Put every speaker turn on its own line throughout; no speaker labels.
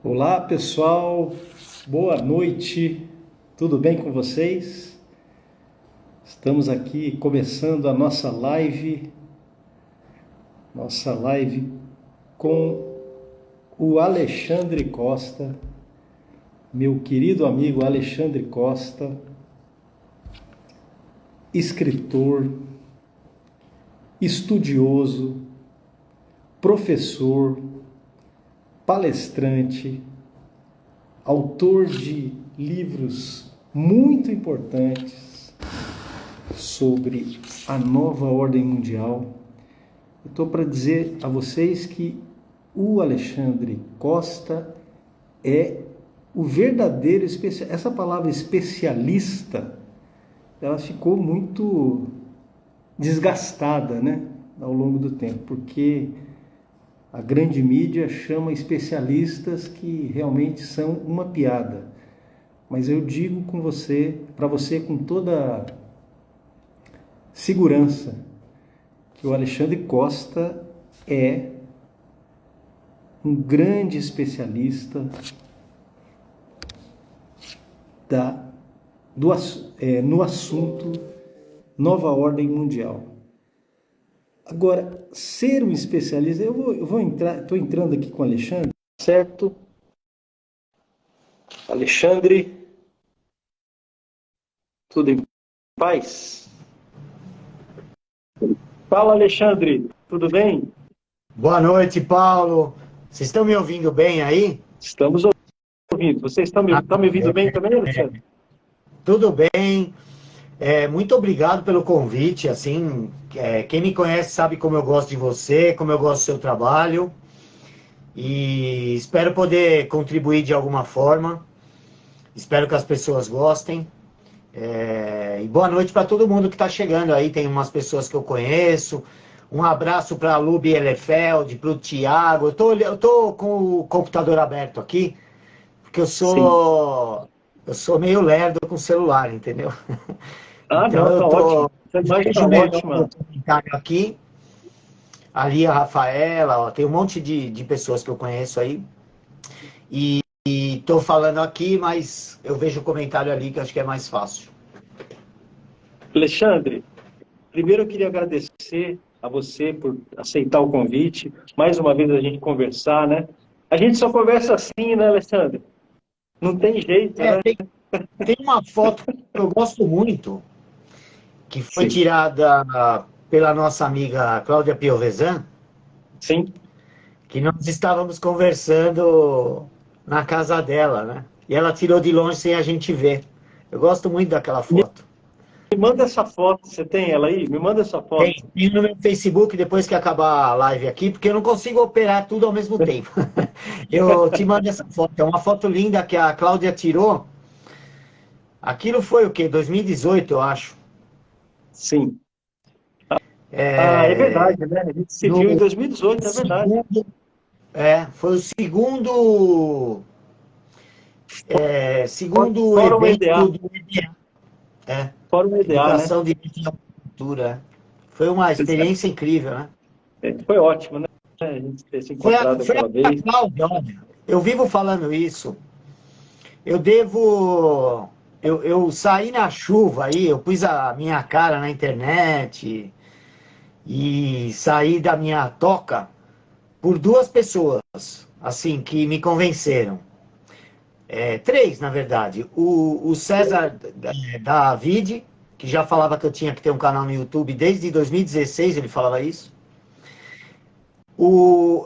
Olá pessoal, boa noite, tudo bem com vocês? Estamos aqui começando a nossa live com o Alexandre Costa, meu querido amigo Alexandre Costa, escritor, estudioso, professor, palestrante, autor de livros muito importantes sobre a nova ordem mundial. Eu estou para dizer a vocês que o Alexandre Costa é o verdadeiro especialista. Essa palavra especialista, ela ficou muito desgastada, né, ao longo do tempo, porque a grande mídia chama especialistas que realmente são uma piada. Mas eu digo para você com toda segurança, que o Alexandre Costa é um grande especialista no assunto Nova Ordem Mundial. Agora, ser um especialista, estou entrando aqui com o Alexandre, certo? Alexandre, tudo em paz? Fala, Alexandre, tudo bem?
Boa noite, Paulo. Vocês estão me ouvindo bem aí?
Estamos ouvindo. Vocês estão me ouvindo bem também, Alexandre?
Tudo bem. Muito obrigado pelo convite. Assim, quem me conhece sabe como eu gosto de você, como eu gosto do seu trabalho. E espero poder contribuir de alguma forma. Espero que as pessoas gostem. E boa noite para todo mundo que está chegando aí. Tem umas pessoas que eu conheço. Um abraço para a Lu Bielefeld, para o Tiago. Eu tô com o computador aberto aqui, porque eu sou meio lerdo com o celular, entendeu?
Ah,
Então
não, tá
eu
ótimo.
tô.
Essa imagem tá
Vejo melhor
ótima.
o comentário aqui. Ali a Rafaela, ó, tem um monte de pessoas que eu conheço aí. E estou falando aqui, mas eu vejo o comentário ali que eu acho que é mais fácil.
Alexandre, primeiro eu queria agradecer a você por aceitar o convite. Mais uma vez a gente conversar, né? A gente só conversa assim, né, Alexandre? Não tem jeito,
É,
né?
tem uma foto que eu gosto muito, que foi
Sim.
tirada pela nossa amiga Cláudia Piovesan,
Sim.
que nós estávamos conversando na casa dela, né? E ela tirou de longe sem a gente ver. Eu gosto muito daquela foto.
Me manda essa foto. Você tem ela aí? Me manda essa foto.
Tem no meu Facebook depois que acabar a live aqui, porque eu não consigo operar tudo ao mesmo tempo. Eu te mando essa foto. É uma foto linda que a Cláudia tirou. Aquilo foi o quê? 2018, eu acho.
Sim. Ah, é
É,
verdade, né? A gente se viu em
no
2018, é verdade.
segundo, foi o segundo
Fórum EDA.
evento do EDA,
Fórum EDA, né?
Educação, Direito e Cultura. Foi uma experiência incrível, né?
Foi ótimo, né? A gente ter se encontrado
Foi
aquela
a
vez.
Cláudia, olha. Eu vivo falando isso. Eu devo. Eu saí na chuva aí, eu pus a minha cara na internet e saí da minha toca por duas pessoas, assim, que me convenceram. Três, na verdade. O César David, que já falava que eu tinha que ter um canal no YouTube desde 2016, ele falava isso.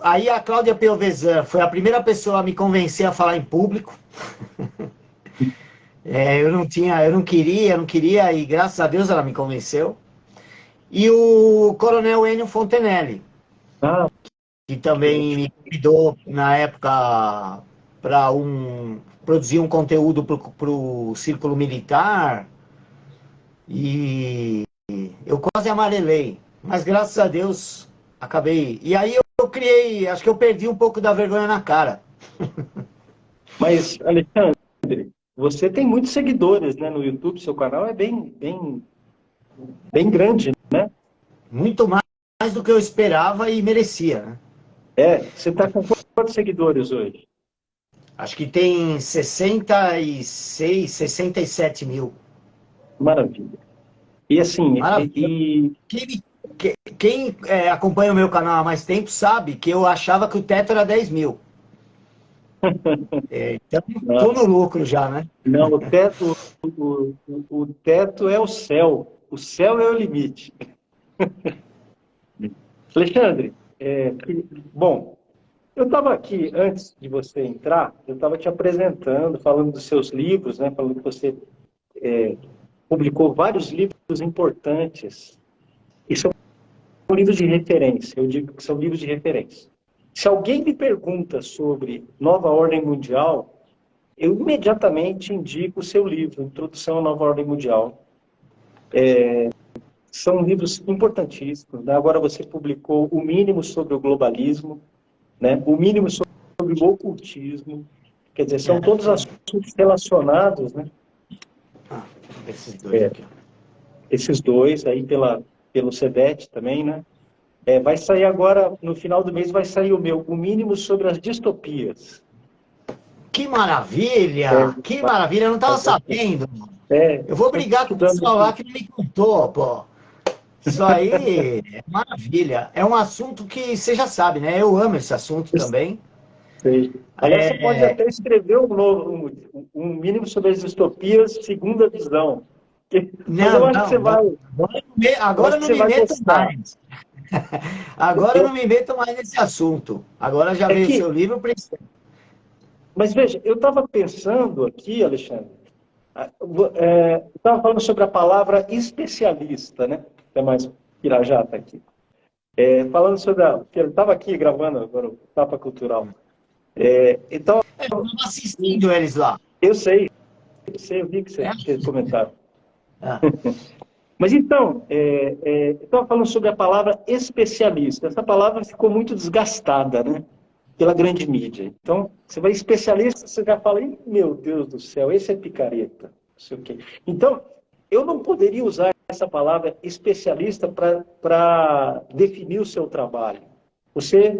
Aí a Cláudia Piovesan foi a primeira pessoa a me convencer a falar em público. Eu não queria, e graças a Deus ela me convenceu. E o Coronel Enio Fontenelle,
Ah,
que também me convidou na época para produzir um conteúdo para o Círculo Militar. E eu quase amarelei, mas graças a Deus acabei. E aí eu criei, acho que eu perdi um pouco da vergonha na cara.
mas, Alexandre, você tem muitos seguidores, né, no YouTube, seu canal é bem grande, né?
Muito mais do que eu esperava e merecia, né?
É, você está com quantos seguidores hoje?
Acho que tem 66, 67 mil.
Maravilha. E assim,
Maravilha. Quem, quem acompanha o meu canal há mais tempo sabe que eu achava que o teto era 10 mil. Então, estou no lucro já, né?
não, o teto é o céu. O céu é o limite. Alexandre, bom, eu estava aqui, antes de você entrar, eu estava te apresentando, falando dos seus livros, né, falando que você publicou vários livros importantes. E são livros de referência, eu digo que são livros de referência. Se alguém me pergunta sobre Nova Ordem Mundial, eu imediatamente indico o seu livro, Introdução à Nova Ordem Mundial. São livros importantíssimos, né? Agora você publicou O Mínimo sobre o Globalismo, né? O Mínimo sobre o Ocultismo. Quer dizer, são todos assuntos relacionados, né?
Esses dois aqui.
Esses dois, aí pelo CEBET também, né? Vai sair agora, no final do mês, vai sair o meu, O Mínimo sobre as Distopias.
Que maravilha! Que maravilha! Eu não estava sabendo. Eu vou brigar com o pessoal lá que não me contou, pô. Isso aí é maravilha. É um assunto que você já sabe, né? Eu amo esse assunto também.
Sei. Aliás, você pode até escrever um mínimo sobre as distopias, segunda visão. Mas eu acho que você vai.
Agora não me meto mais. Agora eu não me meto mais nesse assunto. Agora já veio o seu livro, precisa.
Mas veja, eu estava pensando aqui, Alexandre, estava falando sobre a palavra especialista, né? Até mais Pirajá aqui. Falando sobre eu estava aqui gravando agora o Tapa Cultural. Então,
eu estava assistindo eles lá.
Eu sei, eu vi que você fez comentário. Mas então, eu estava falando sobre a palavra especialista. Essa palavra ficou muito desgastada, né? Pela grande mídia. Então, você vai especialista, você já fala, meu Deus do céu, esse é picareta. Não sei o quê. Então, eu não poderia usar essa palavra especialista para definir o seu trabalho. Você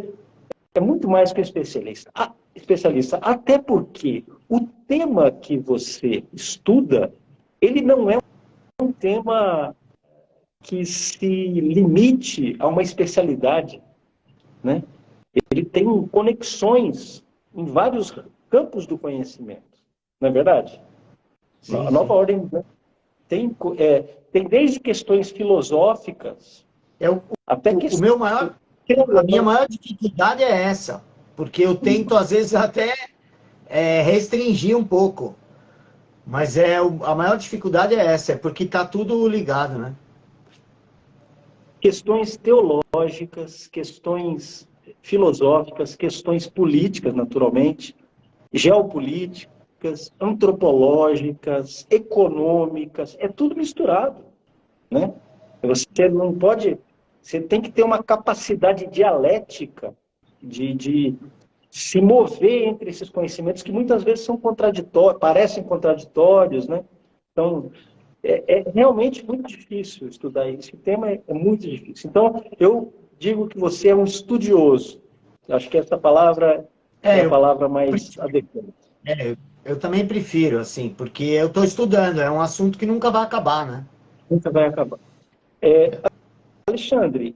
é muito mais que um especialista. Até porque o tema que você estuda, ele não é um tema que se limite a uma especialidade, né? Ele tem conexões em vários campos do conhecimento, não é verdade?
Sim,
a nova ordem, né, tem desde questões filosóficas até questões...
A minha maior dificuldade é essa, porque eu tento, às vezes, até restringir um pouco. Mas a maior dificuldade é essa, porque está tudo ligado, né?
Questões teológicas, questões filosóficas, questões políticas, naturalmente, geopolíticas, antropológicas, econômicas, é tudo misturado, né? Você não pode... Você tem que ter uma capacidade dialética de se mover entre esses conhecimentos que muitas vezes são contraditórios, parecem contraditórios, né? Então, é realmente muito difícil estudar esse tema, é muito difícil. Então, eu digo que você é um estudioso. Acho que essa palavra é a palavra mais adequada.
Eu também prefiro, assim, porque eu estou estudando, é um assunto que nunca vai acabar, né?
Nunca vai acabar. Alexandre,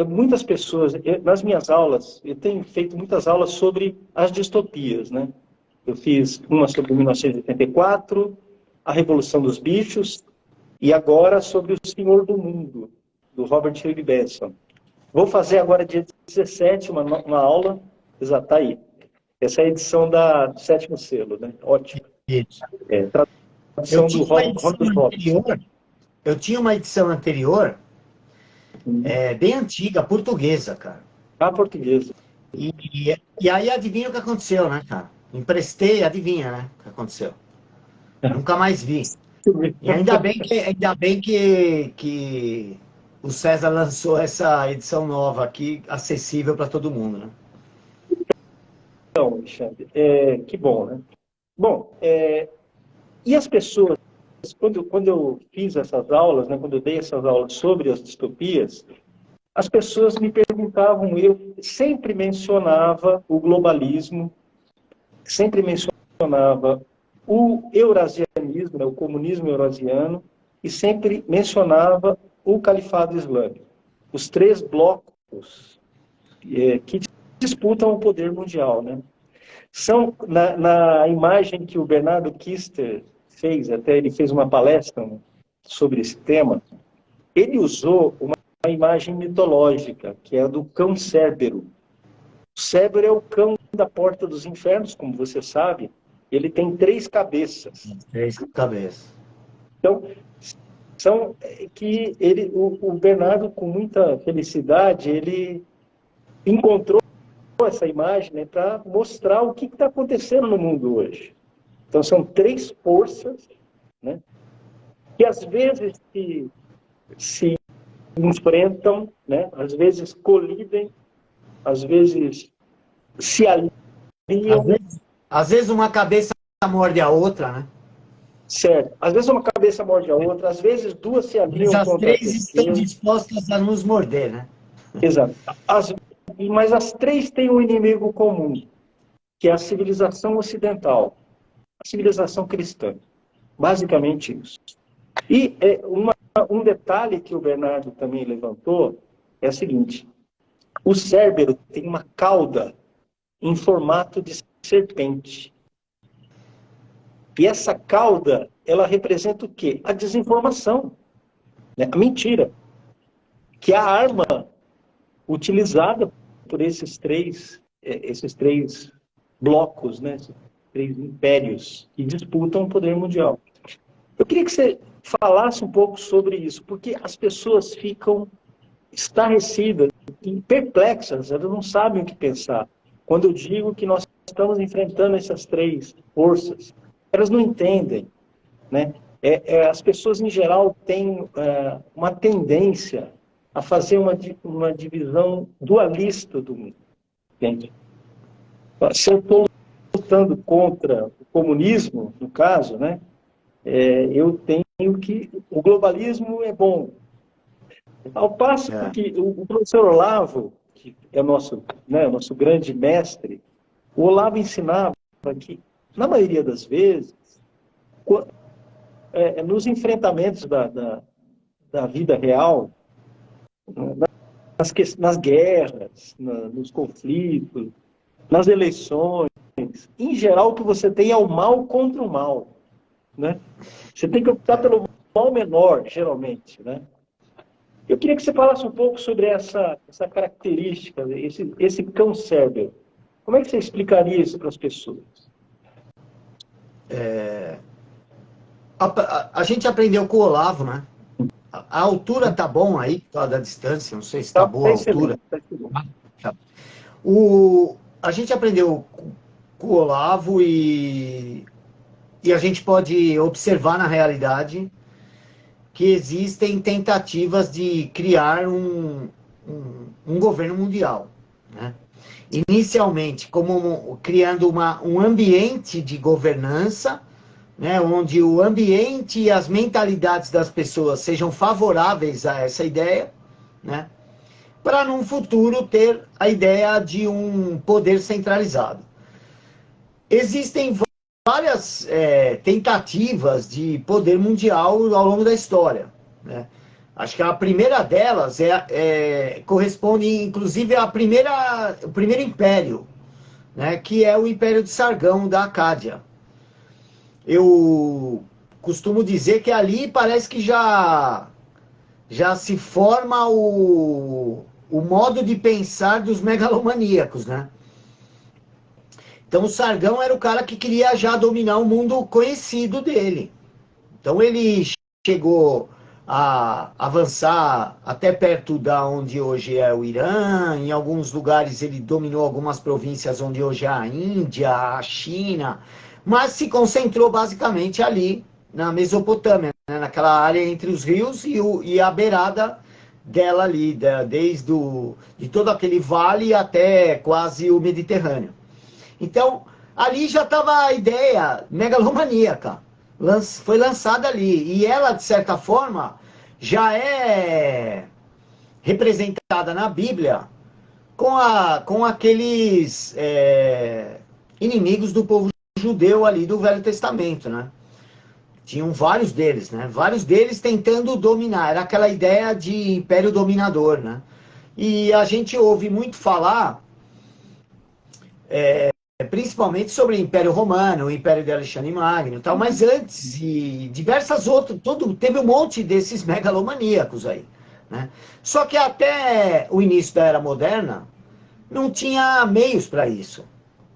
muitas pessoas, nas minhas aulas, eu tenho feito muitas aulas sobre as distopias, né? Eu fiz uma sobre 1984, a Revolução dos Bichos, e agora sobre o Senhor do Mundo, do Robert Louis Benson. Vou fazer agora, dia 17, uma aula, está aí. Essa é a edição do Sétimo Selo, né? Ótimo. Tradução do Robert.
Eu tinha uma edição anterior, bem antiga, portuguesa, cara.
Portuguesa.
E aí adivinha o que aconteceu, né, cara? Emprestei, adivinha, né, o que aconteceu. Nunca mais vi. E ainda bem que o César lançou essa edição nova aqui, acessível para todo mundo, né?
Então, Alexandre, que bom, né? Bom, e as pessoas, quando eu fiz essas aulas, né, quando eu dei essas aulas sobre as distopias, as pessoas me perguntavam, eu sempre mencionava o globalismo, sempre mencionava o eurasianismo, né, o comunismo eurasiano, e sempre mencionava o califado islâmico. Os três blocos que disputam o poder mundial, né? São, na imagem que o Bernardo Kister fez, até ele fez uma palestra sobre esse tema, ele usou uma imagem mitológica, que é a do cão Cérbero. O Cérbero é o cão da porta dos infernos, como você sabe. Ele tem 3 cabeças.
3 cabeças.
Então, são que o Bernardo, com muita felicidade, ele encontrou essa imagem, né, para mostrar o que está acontecendo no mundo hoje. Então, são 3 forças, né, que às vezes se enfrentam, né, às vezes colidem, às vezes se aliam.
Às vezes uma cabeça morde a outra, né?
Certo. Às vezes uma cabeça morde a outra, às vezes 2 se aliam
Mas as
contra a
3
terceira.
estão dispostas a nos morder, né?
Exato. Mas as 3 têm um inimigo comum, que é a civilização ocidental, a civilização cristã. Basicamente isso. E um detalhe que o Bernardo também levantou é o seguinte: o Cérbero tem uma cauda em formato de serpente. E essa cauda, ela representa o quê? A desinformação, né? A mentira. Que é a arma utilizada por esses três blocos, né? Esses 3 impérios que disputam o poder mundial. Eu queria que você falasse um pouco sobre isso, porque as pessoas ficam estarrecidas e perplexas, elas não sabem o que pensar. Quando eu digo que nós estamos enfrentando essas 3 forças, elas não entendem, né? As pessoas, em geral, têm uma tendência a fazer uma divisão dualista do mundo. Entende? Se eu estou lutando contra o comunismo, no caso, né, eu tenho que... O globalismo é bom. Ao passo que o professor Olavo, que é o nosso grande mestre, o Olavo ensinava que, na maioria das vezes, nos enfrentamentos da vida real, nas guerras, nos conflitos, nas eleições, em geral, o que você tem é o mal contra o mal, né? Você tem que optar pelo mal menor, geralmente, né? Eu queria que você falasse um pouco sobre essa característica, esse cão Cérbero. Como é que você explicaria isso para as pessoas?
A gente aprendeu com o Olavo, né? A altura tá bom aí, da distância, não sei se tá boa a altura. A gente aprendeu com o Olavo e a gente pode observar na realidade que existem tentativas de criar um governo mundial, né? Inicialmente, como criando um ambiente de governança, né, onde o ambiente e as mentalidades das pessoas sejam favoráveis a essa ideia, né, para num futuro ter a ideia de um poder centralizado. Existem várias tentativas de poder mundial ao longo da história, né? Acho que a primeira delas corresponde, inclusive, ao primeiro império, né, que é o Império de Sargão, da Acádia. Eu costumo dizer que ali parece que já se forma o modo de pensar dos megalomaníacos, né? Então o Sargão era o cara que queria já dominar o mundo conhecido dele. Então ele chegou a avançar até perto da onde hoje é o Irã, em alguns lugares ele dominou algumas províncias onde hoje é a Índia, a China, mas se concentrou basicamente ali na Mesopotâmia, né, naquela área entre os rios e a beirada dela ali, de todo aquele vale até quase o Mediterrâneo. Então, ali já estava a ideia megalomaníaca, foi lançada ali, e ela, de certa forma, já é representada na Bíblia com aqueles inimigos do povo judeu ali do Velho Testamento, né? Tinham vários deles, né? Vários deles tentando dominar. Era aquela ideia de império dominador, né? E a gente ouve muito falar, principalmente sobre o Império Romano, o Império de Alexandre Magno e tal, mas antes, e diversas outras, teve um monte desses megalomaníacos aí, né? Só que até o início da Era Moderna, não tinha meios para isso,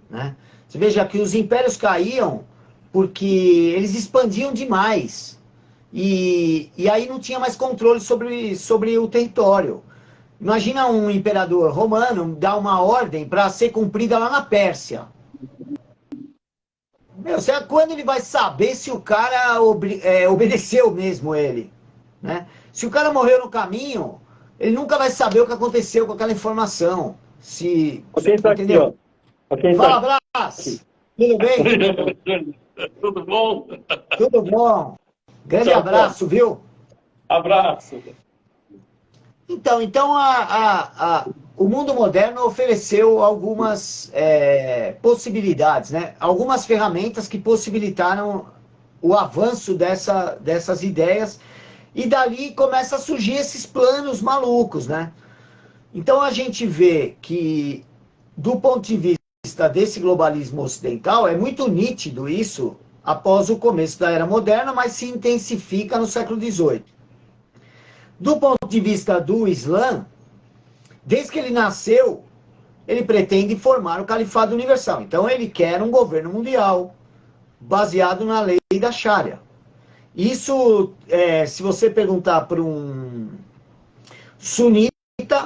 né? Você veja que os impérios caíam porque eles expandiam demais. E aí não tinha mais controle sobre o território. Imagina um imperador romano dar uma ordem para ser cumprida lá na Pérsia. Meu, quando ele vai saber se o cara obedeceu mesmo ele? Né? Se o cara morreu no caminho, ele nunca vai saber o que aconteceu com aquela informação.
Ok, tá aqui, ó. Okay,
Fala, Brás! Tudo bem?
Tudo bom?
Tudo bom. Grande
Tchau,
abraço, viu?
Abraço.
Então o mundo moderno ofereceu algumas possibilidades, né? Algumas ferramentas que possibilitaram o avanço dessas ideias, e dali começa a surgir esses planos malucos, né? Então a gente vê que, do ponto de vista desse globalismo ocidental, é muito nítido isso após o começo da Era Moderna, mas se intensifica no século XVIII. Do ponto de vista do Islã, desde que ele nasceu, ele pretende formar o Califado Universal. Então ele quer um governo mundial baseado na lei da Sharia. Isso, se você perguntar para um sunita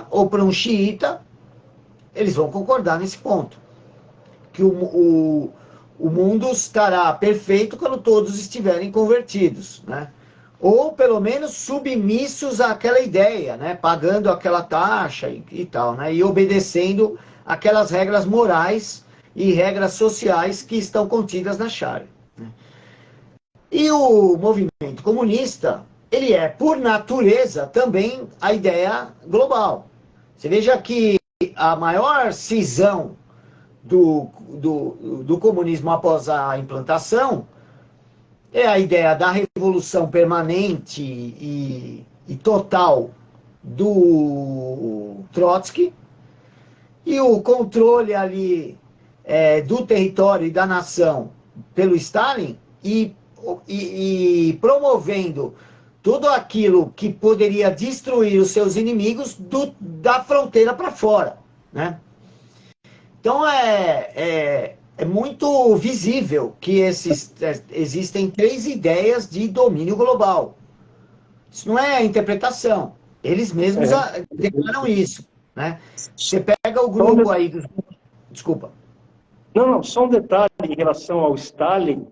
ou para um xiita, eles vão concordar nesse ponto. Que o mundo estará perfeito quando todos estiverem convertidos, né? Ou pelo menos submissos àquela ideia, né? Pagando aquela taxa e tal, né? E obedecendo aquelas regras morais e regras sociais que estão contidas na Sharia, né? E o movimento comunista, ele é, por natureza, também a ideia global. Você veja que a maior cisão do comunismo após a implantação é a ideia da revolução permanente e total do Trotsky, e o controle ali do território e da nação pelo Stalin, e promovendo tudo aquilo que poderia destruir os seus inimigos da fronteira para fora, né? Então é muito visível que existem três ideias de domínio global. Isso não é interpretação. Eles mesmos declaram isso, né? Você pega o grupo aí dos... Desculpa.
Não, só um detalhe em relação ao Stalin.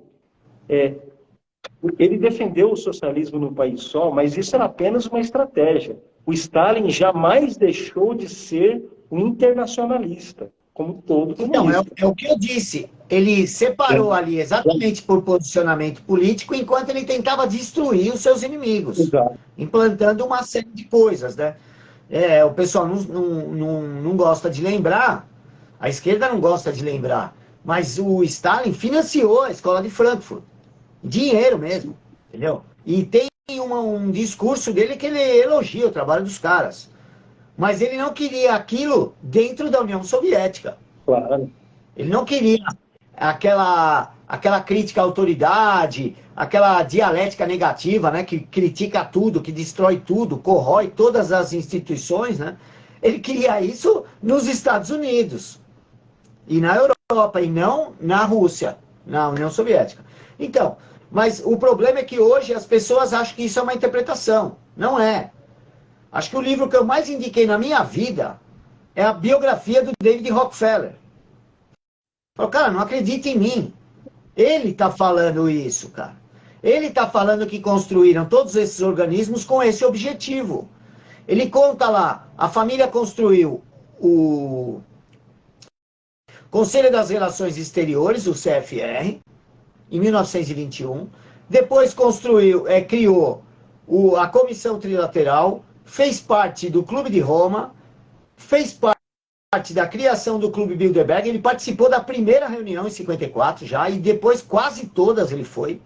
Ele defendeu o socialismo no país só, mas isso era apenas uma estratégia. O Stalin jamais deixou de ser um internacionalista, como todo comunista.
Então, é o que eu disse. Ele separou ali exatamente por posicionamento político, enquanto ele tentava destruir os seus inimigos.
Exato.
Implantando uma série de coisas, né? O pessoal não gosta de lembrar, a esquerda não gosta de lembrar, mas o Stalin financiou a escola de Frankfurt. Dinheiro mesmo, entendeu? E tem um discurso dele que ele elogia o trabalho dos caras. Mas ele não queria aquilo dentro da União Soviética.
Claro.
Ele não queria aquela crítica à autoridade, aquela dialética negativa, né, que critica tudo, que destrói tudo, corrói todas as instituições, né? Ele queria isso nos Estados Unidos e na Europa, e não na Rússia, na União Soviética. Então, mas o problema é que hoje as pessoas acham que isso é uma interpretação. Não é. Acho que o livro que eu mais indiquei na minha vida é a biografia do David Rockefeller. Falo, cara, não acredita em mim. Ele está falando isso, cara. Ele está falando que construíram todos esses organismos com esse objetivo. Ele conta lá, a família construiu o Conselho das Relações Exteriores, o CFR, em 1921. Depois criou a Comissão Trilateral, fez parte do Clube de Roma, fez parte parte da criação do Clube Bilderberg, ele participou da primeira reunião em 54 já, e depois quase todas ele foi.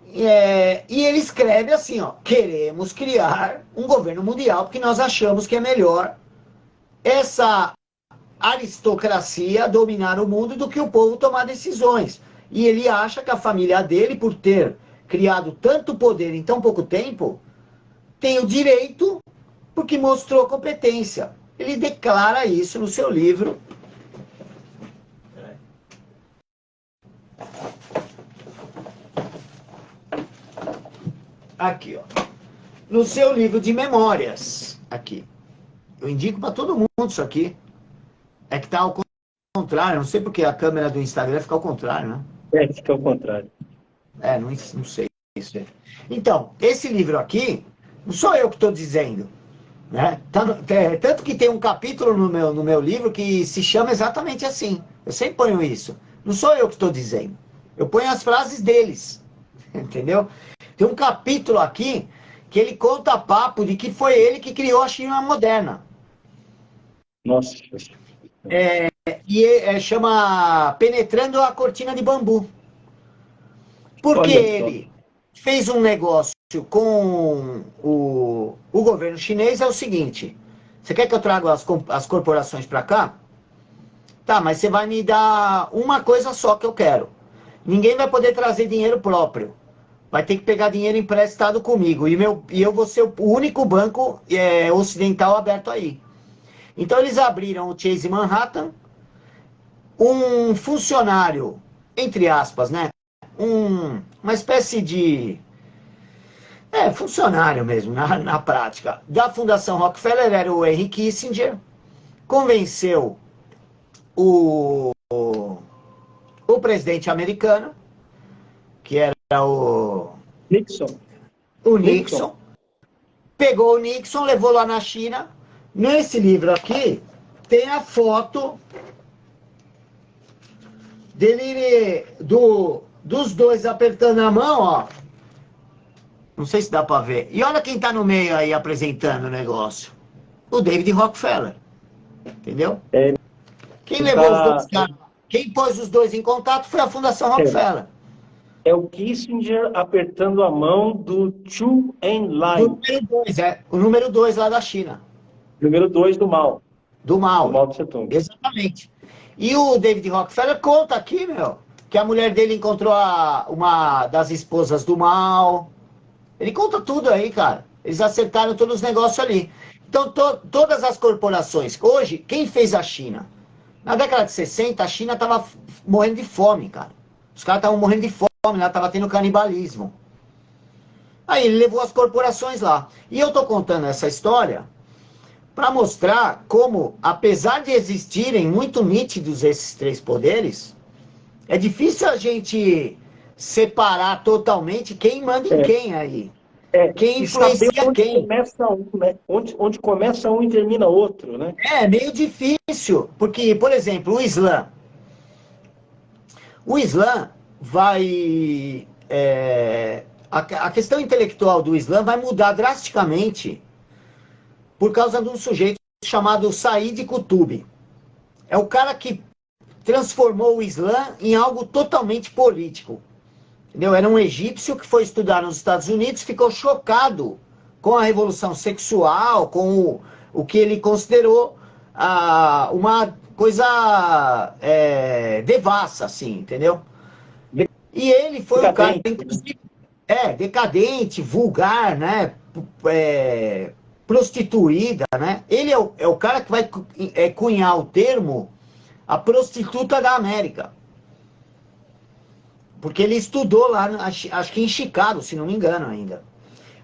E ele escreve assim, ó, queremos criar um governo mundial porque nós achamos que é melhor essa aristocracia dominar o mundo do que o povo tomar decisões. E ele acha que a família dele, por ter criado tanto poder em tão pouco tempo, tem o direito porque mostrou competência. Ele declara isso no seu livro. Aqui, ó. No seu livro de memórias. Aqui. Eu indico para todo mundo isso aqui. É que tá ao contrário. Não sei porque a câmera do Instagram fica ao contrário, né?
Fica ao contrário.
Não sei isso. Então, esse livro aqui, não sou eu que estou dizendo. Né? Tanto que tem um capítulo no meu livro que se chama exatamente assim. Eu sempre ponho isso. Não sou eu que estou dizendo. Eu ponho as frases deles. Entendeu? Tem um capítulo aqui que ele conta papo de que foi ele que criou a China moderna.
Nossa.
Chama Penetrando a Cortina de Bambu. Porque ele fez um negócio com o governo chinês, é o seguinte: você quer que eu traga as corporações para cá? Tá, mas você vai me dar uma coisa só que eu quero. Ninguém vai poder trazer dinheiro próprio. Vai ter que pegar dinheiro emprestado comigo. E eu vou ser o único banco ocidental aberto aí. Então eles abriram o Chase Manhattan. Um funcionário, entre aspas, né? Uma espécie de... funcionário mesmo, na prática. Da Fundação Rockefeller era o Henry Kissinger. Convenceu o presidente americano, que era o Nixon. Pegou o Nixon, levou lá na China. Nesse livro aqui, tem a foto dele, dos dois apertando a mão, ó. Não sei se dá para ver. E olha quem tá no meio aí apresentando o negócio. O David Rockefeller. Entendeu? Quem levou os dois caras? Quem pôs os dois em contato foi a Fundação Rockefeller.
É o Kissinger apertando a mão do Zhou Enlai.
O número 2 lá da China.
Número 2 do Mao.
Do Mao.
Do Mao Tse Tung.
Exatamente. E o David Rockefeller conta aqui, que a mulher dele encontrou uma das esposas do Mao. Ele conta tudo aí, cara. Eles acertaram todos os negócios ali. Então, todas as corporações... Hoje, quem fez a China? Na década de 60, a China estava morrendo de fome, cara. Os caras estavam morrendo de fome, lá estava tendo canibalismo. Aí ele levou as corporações lá. E eu tô contando essa história para mostrar como, apesar de existirem muito nítidos esses três poderes, é difícil a gente separar totalmente quem manda em quem aí. Quem influencia quem.
Onde começa um e termina outro, né?
É meio difícil, porque, por exemplo, o Islã. O Islã vai... a questão intelectual do Islã vai mudar drasticamente por causa de um sujeito chamado Said Qutb. É o cara que transformou o Islã em algo totalmente político. Entendeu? Era um egípcio que foi estudar nos Estados Unidos, ficou chocado com a revolução sexual, com o que ele considerou uma coisa devassa, assim, entendeu? E ele foi um cara, inclusive, decadente, vulgar, né? Prostituída, né? Ele é o cara que vai cunhar o termo a prostituta da América. Porque ele estudou lá, acho que em Chicago, se não me engano ainda.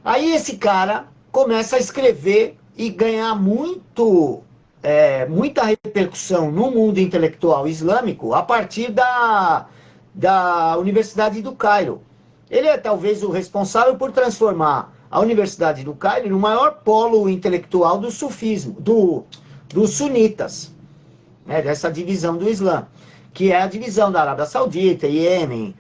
Aí esse cara começa a escrever e ganhar muita repercussão no mundo intelectual islâmico a partir da Universidade do Cairo. Ele é talvez o responsável por transformar a Universidade do Cairo no maior polo intelectual do sufismo, dos sunitas, né, dessa divisão do Islã, que é a divisão da Arábia Saudita, Iêmen,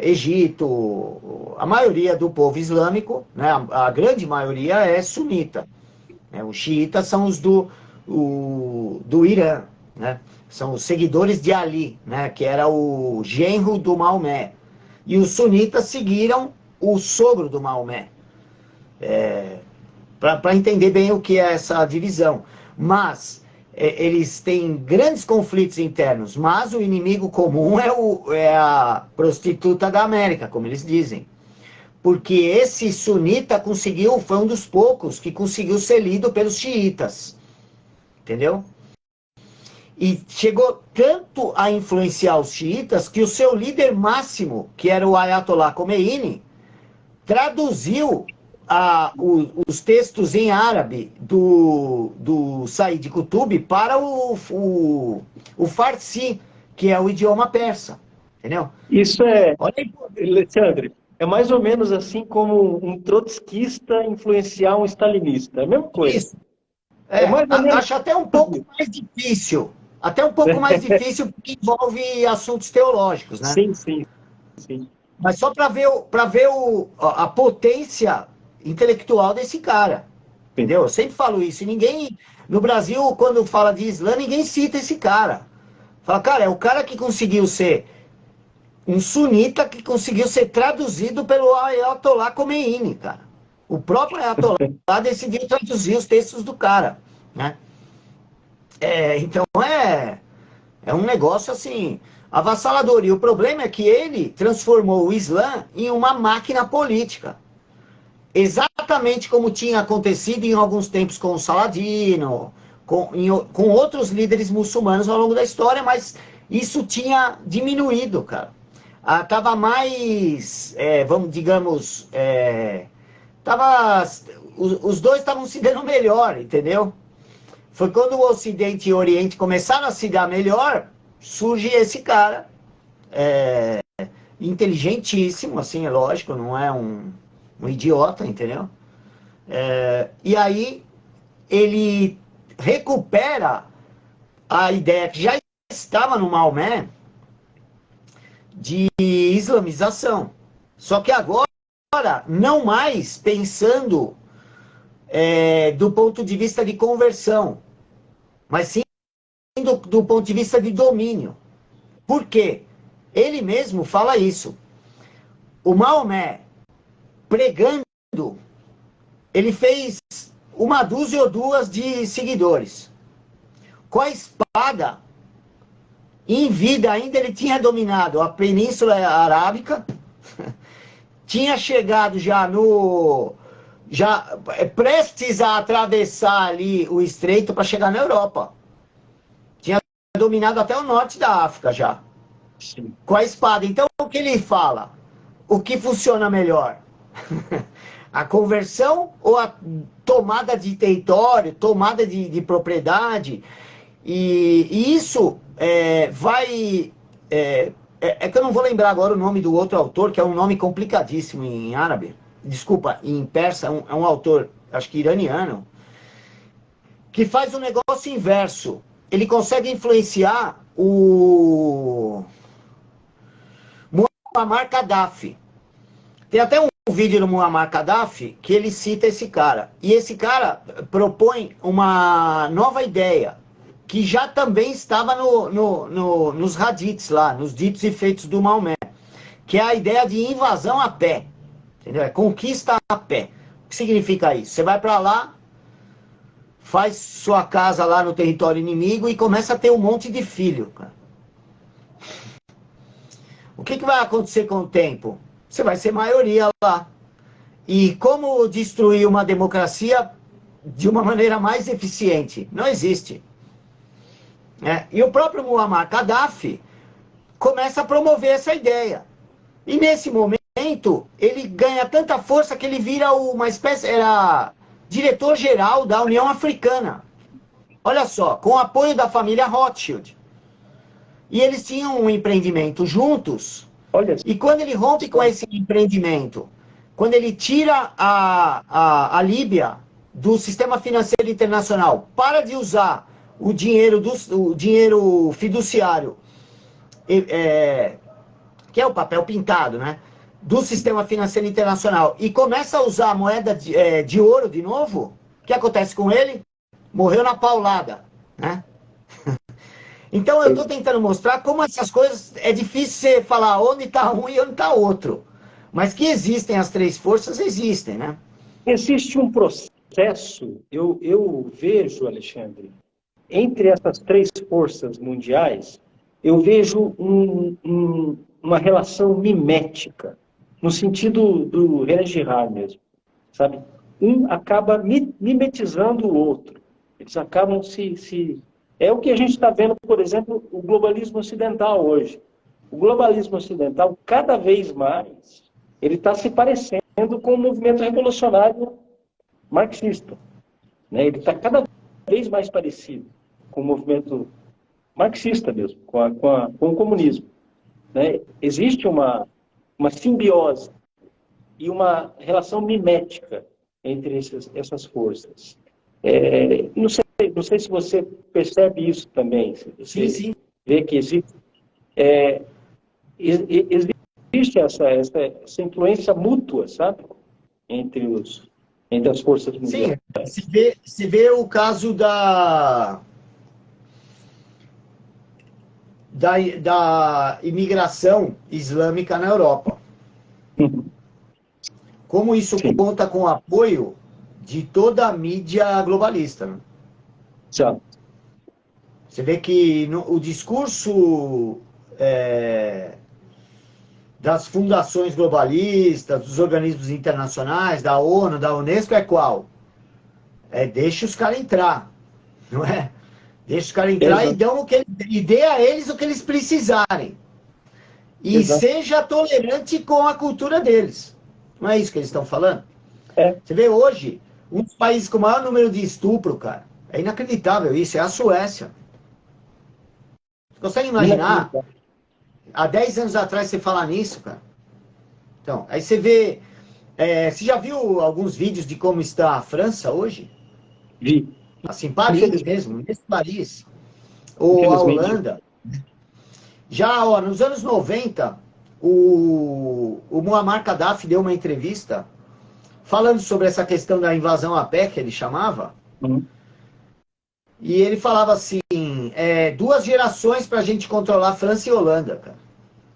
Egito. A maioria do povo islâmico, né, a grande maioria é sunita. Os xiitas são do Irã, né? São os seguidores de Ali, né? Que era o genro do Maomé. E os sunitas seguiram o sogro do Maomé. Para entender bem o que é essa divisão. Mas eles têm grandes conflitos internos, mas o inimigo comum é a prostituta da América, como eles dizem. Porque esse sunita conseguiu, foi um dos poucos que conseguiu ser lido pelos xiitas. Entendeu? E chegou tanto a influenciar os xiitas que o seu líder máximo, que era o Ayatollah Khomeini, traduziu os textos em árabe do Said Qutb para o Farsi, que é o idioma persa. Entendeu?
Isso é,
Olha aí,
Alexandre, é mais ou menos assim como um trotskista influenciar um stalinista. É a mesma coisa.
isso.
É mais ou menos.
Acho até um pouco mais difícil. Até um pouco mais difícil porque envolve assuntos teológicos, né?
Sim, sim, sim.
Mas só para ver, a potência intelectual desse cara. Entendeu? Eu sempre falo isso. E ninguém, no Brasil, quando fala de Islã, ninguém cita esse cara. Fala, cara, é o cara que conseguiu ser um sunita que conseguiu ser traduzido pelo Ayatollah Khomeini, cara. O próprio Ayatollah decidiu traduzir os textos do cara, né? Então é um negócio assim avassalador. E o problema é que ele transformou o Islã em uma máquina política. Exatamente como tinha acontecido em alguns tempos com o Saladino, com outros líderes muçulmanos ao longo da história, mas isso tinha diminuído, cara. Tava mais, digamos, os dois estavam se dando melhor, entendeu? Foi quando o Ocidente e o Oriente começaram a se dar melhor, surge esse cara, inteligentíssimo, assim, é lógico, não é um idiota, entendeu? E aí ele recupera a ideia que já estava no Maomé de islamização. Só que agora, não mais pensando do ponto de vista de conversão, mas sim do ponto de vista de domínio. Por quê? Ele mesmo fala isso. O Maomé, pregando, ele fez uma dúzia ou duas de seguidores. Com a espada, em vida ainda ele tinha dominado a Península Arábica, tinha chegado já prestes a atravessar ali o estreito para chegar na Europa. Tinha dominado até o norte da África já. Sim. Com a espada. Então, o que ele fala? O que funciona melhor? A conversão ou a tomada de território, tomada de propriedade? E isso vai... que eu não vou lembrar agora o nome do outro autor, que é um nome complicadíssimo em árabe. Desculpa, em persa, é um autor, acho que iraniano, que faz um negócio inverso. Ele consegue influenciar o Muammar Gaddafi. Tem até um vídeo do Muammar Gaddafi que ele cita esse cara. E esse cara propõe uma nova ideia, que já também estava nos hadiths lá, nos ditos e feitos do Maomé, que é a ideia de invasão a pé. Entendeu? É conquista a pé. O que significa isso? Você vai para lá, faz sua casa lá no território inimigo e começa a ter um monte de filho, cara. O que vai acontecer com o tempo? Você vai ser maioria lá. E como destruir uma democracia de uma maneira mais eficiente? Não existe. E o próprio Muammar Gaddafi começa a promover essa ideia. E nesse momento, ele ganha tanta força que ele vira uma espécie... Era diretor-geral da União Africana. Olha só, com o apoio da família Rothschild. E eles tinham um empreendimento juntos. E quando ele rompe com esse empreendimento, quando ele tira a Líbia do sistema financeiro internacional, para de usar o dinheiro fiduciário, que é o papel pintado, né, do sistema financeiro internacional, e começa a usar a moeda de ouro de novo, o que acontece com ele? morreu na paulada, né? Então eu estou tentando mostrar como essas coisas, é difícil você falar onde está um e onde está outro. Mas que existem as três forças, existem, né?
Existe um processo, eu vejo, Alexandre, entre essas três forças mundiais, eu vejo uma relação mimética, no sentido do René Girard mesmo, sabe? Um acaba mimetizando o outro. Eles acabam se... É o que a gente está vendo, por exemplo, o globalismo ocidental hoje. O globalismo ocidental, cada vez mais, ele está se parecendo com o movimento revolucionário marxista, né? Ele está cada vez mais parecido com o movimento marxista mesmo, com o comunismo, né? Existe uma simbiose e uma relação mimética entre essas forças. Não sei se você percebe isso também, se você
Sim.
vê que existe essa influência mútua, sabe? Entre as forças mundiais.
Sim, se vê o caso da imigração islâmica na Europa. Como isso
Sim.
conta com o apoio de toda a mídia globalista, né?
Já.
Você vê que o discurso das fundações globalistas, dos organismos internacionais, da ONU, da Unesco é qual? Deixa os caras entrar, não é? Deixa os caras entrar e dê a eles o que eles precisarem. E seja tolerante com a cultura deles. Não é isso que eles estão falando? Você vê hoje, um dos países com o maior número de estupro, cara, é inacreditável isso, é a Suécia. Você consegue imaginar? Há 10 anos atrás você falar nisso, cara? Então, aí você vê... você já viu alguns vídeos de como está a França hoje?
Vi.
Assim, Paris mesmo Paris. Ou a Holanda. Já, nos anos 90, o Muammar Gaddafi deu uma entrevista falando sobre essa questão da invasão à PEC, que ele chamava. E ele falava assim, 2 gerações para a gente controlar França e Holanda, cara.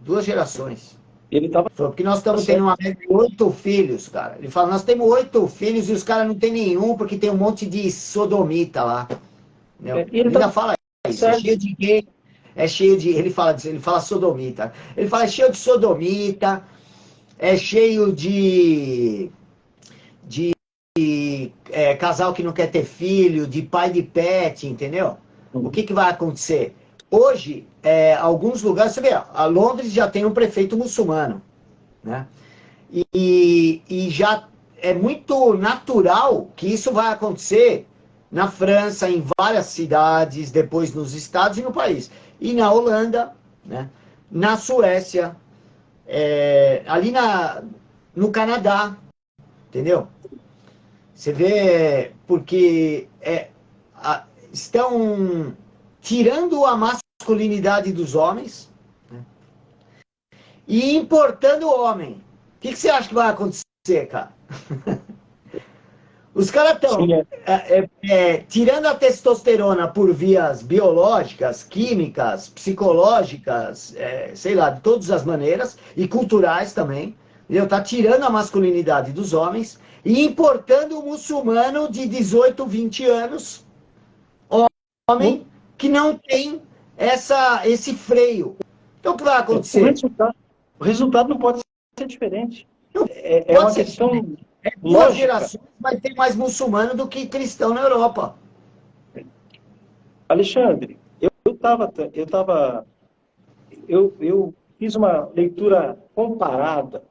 2 gerações.
Ele estava...
Porque nós estamos tendo uma média de 8 filhos, cara. Ele fala, nós temos 8 filhos e os caras não tem nenhum porque tem um monte de sodomita lá. Ele ainda fala isso, é cheio de gay, ele fala sodomita. Ele fala, é cheio de sodomita, é cheio de casal que não quer ter filho, de pai de pet, entendeu? O que vai acontecer? Hoje, alguns lugares, você vê, a Londres já tem um prefeito muçulmano, né? E já é muito natural que isso vai acontecer na França, em várias cidades, depois nos estados e no país. E na Holanda, né? Na Suécia, ali no Canadá, entendeu? Você vê, porque estão tirando a masculinidade dos homens, né? E importando o homem. O que você acha que vai acontecer, cara? Os caras estão tirando a testosterona por vias biológicas, químicas, psicológicas, sei lá, de todas as maneiras, e culturais também. Está tirando a masculinidade dos homens e importando o muçulmano de 18, 20 anos, homem que não tem esse freio. Então, o que vai acontecer?
O resultado não pode ser diferente.
É
uma questão...
2 gerações vai ter mais muçulmano do que cristão na Europa.
Alexandre, eu fiz uma leitura comparada,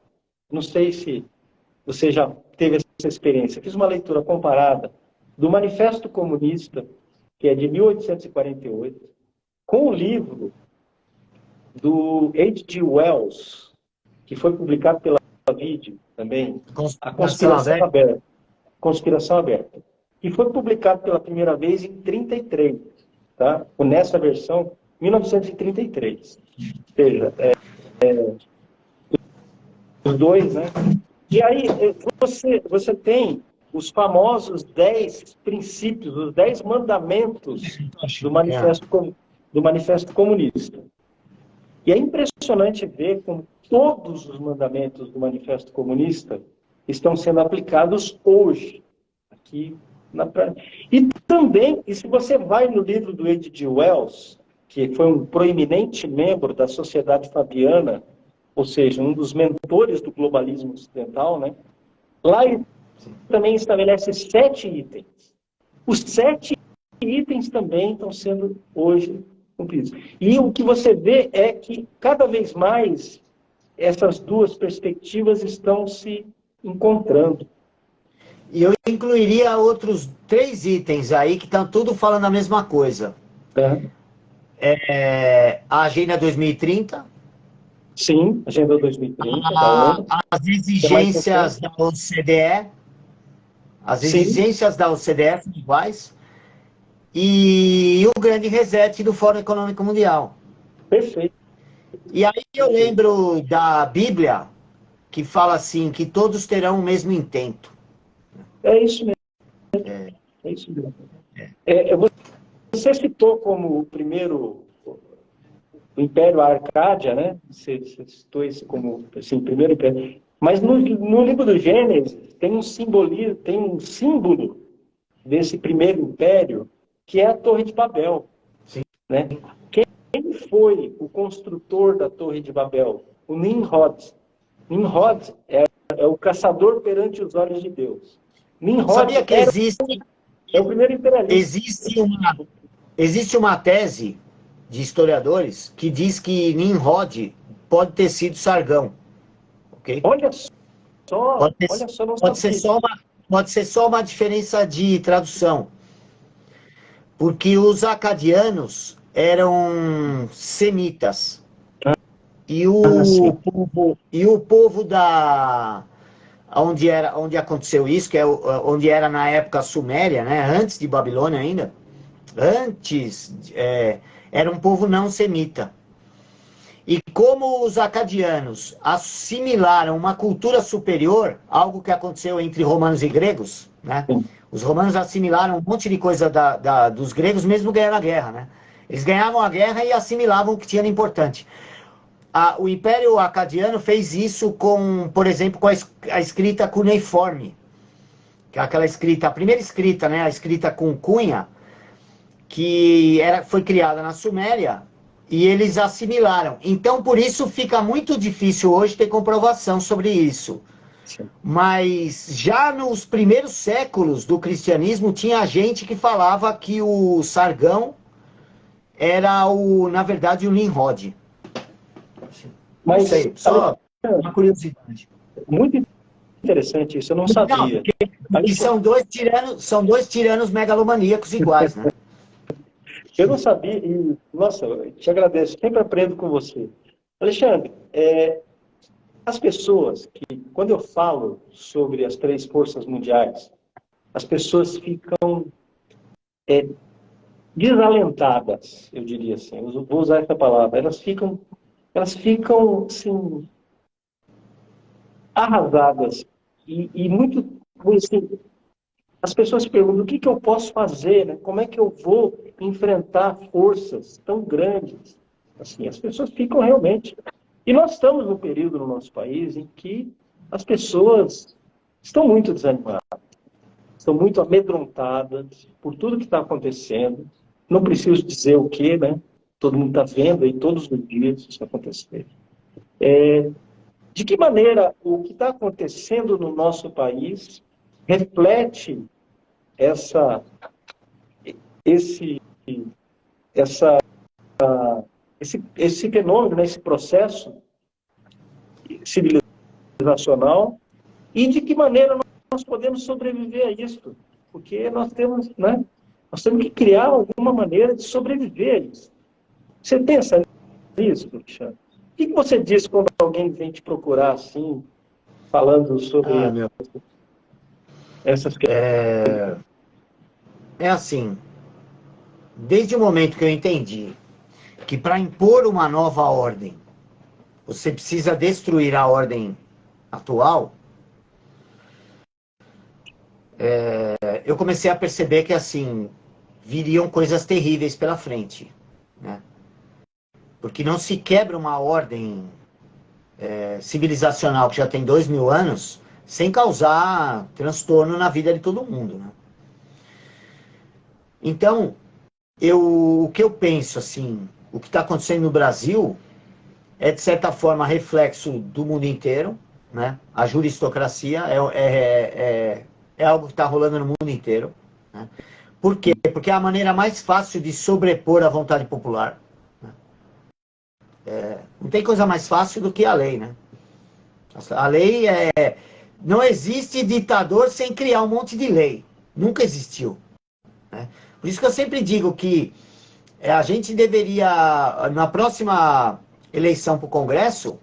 não sei se você já teve essa experiência, fiz uma leitura comparada do Manifesto Comunista, que é de 1848, com o livro do H.G. Wells, que foi publicado pela Vídeo também, A Conspiração Aberta. Conspiração Aberta. E foi publicado pela primeira vez em 1933, tá? Nessa versão, 1933. Ou seja, os dois, né? E aí, você tem os famosos 10 princípios, os 10 mandamentos do Manifesto Comunista. E é impressionante ver como todos os mandamentos do Manifesto Comunista estão sendo aplicados hoje, aqui na prática. E também, e se você vai no livro do H.G. Wells, que foi um proeminente membro da Sociedade Fabiana, ou seja, um dos mentores do globalismo ocidental, né? Lá ele também estabelece 7 itens. Os 7 itens também estão sendo hoje cumpridos. E o que você vê é que cada vez mais essas duas perspectivas estão se encontrando.
E eu incluiria outros 3 itens aí que estão tudo falando a mesma coisa. A Agenda 2030.
Sim, Agenda 2030.
As exigências da OCDE. As exigências da OCDE são iguais. E o grande reset do Fórum Econômico Mundial.
Perfeito.
E aí eu lembro da Bíblia, que fala assim, que todos terão o mesmo intento.
É isso mesmo. É isso mesmo. Você citou como o primeiro, o Império Arcádia, né? Você citou esse como assim, o primeiro império. Mas no livro do Gênesis tem um simbolismo, tem um símbolo desse primeiro império, que é a Torre de Babel.
Sim.
Né? Quem foi o construtor da Torre de Babel? O Nimrod. Nimrod é o caçador perante os olhos de Deus. Nimrod
sabia que
é o primeiro imperialista.
Existe uma tese de historiadores que diz que Nimrod pode ter sido Sargão. Okay?
Olha só, não
pode ser só uma diferença de tradução. Porque os acadianos eram semitas. E o povo da... Onde aconteceu isso, que é onde era na época Suméria, né? Antes de Babilônia ainda. Era um povo não semita. E como os acadianos assimilaram uma cultura superior, algo que aconteceu entre romanos e gregos, né? Os romanos assimilaram um monte de coisa dos gregos, mesmo ganhando a guerra, né? Eles ganhavam a guerra e assimilavam o que tinha de importante. O Império Acadiano fez isso com, por exemplo, com a escrita cuneiforme, que é aquela escrita, a primeira escrita, né? A escrita com cunha, que foi criada na Suméria, e eles assimilaram. Então, por isso, fica muito difícil hoje ter comprovação sobre isso. Sim. Mas já nos primeiros séculos do cristianismo, tinha gente que falava que o Sargão era, na verdade, o Nimrod.
Mas,
sei, só uma curiosidade.
Muito interessante isso, eu não sabia.
E são dois tiranos megalomaníacos iguais, né?
Eu não sabia, e, nossa, eu te agradeço, sempre aprendo com você. Alexandre, as pessoas que, quando eu falo sobre as 3 forças mundiais, as pessoas ficam desalentadas, eu diria assim, eu vou usar essa palavra, elas ficam assim, arrasadas, e muito, assim, as pessoas se perguntam, o que eu posso fazer, né? Como é que eu vou enfrentar forças tão grandes? Assim, as pessoas ficam realmente... E nós estamos num período no nosso país em que as pessoas estão muito desanimadas, estão muito amedrontadas por tudo que está acontecendo. Não preciso dizer o que, né? Todo mundo está vendo aí todos os dias isso acontecer. De que maneira o que está acontecendo no nosso país reflete esse fenômeno, né, esse processo civilizacional, e de que maneira nós podemos sobreviver a isso? Porque nós temos que criar alguma maneira de sobreviver a isso. Você pensa nisso, Alexandre? O que você diz quando alguém vem te procurar assim, falando sobre essas questões?
É assim, desde o momento que eu entendi que para impor uma nova ordem, você precisa destruir a ordem atual, eu comecei a perceber que, assim, viriam coisas terríveis pela frente, né? Porque não se quebra uma ordem civilizacional que já tem 2000 anos sem causar transtorno na vida de todo mundo, né? Então, o que eu penso, assim, o que está acontecendo no Brasil é, de certa forma, reflexo do mundo inteiro, né? A juristocracia é algo que está rolando no mundo inteiro, né? Por quê? Porque é a maneira mais fácil de sobrepor a vontade popular, né? Não tem coisa mais fácil do que a lei, né? A lei é... Não existe ditador sem criar um monte de lei. Nunca existiu, né? Por isso que eu sempre digo que a gente deveria, na próxima eleição para o Congresso,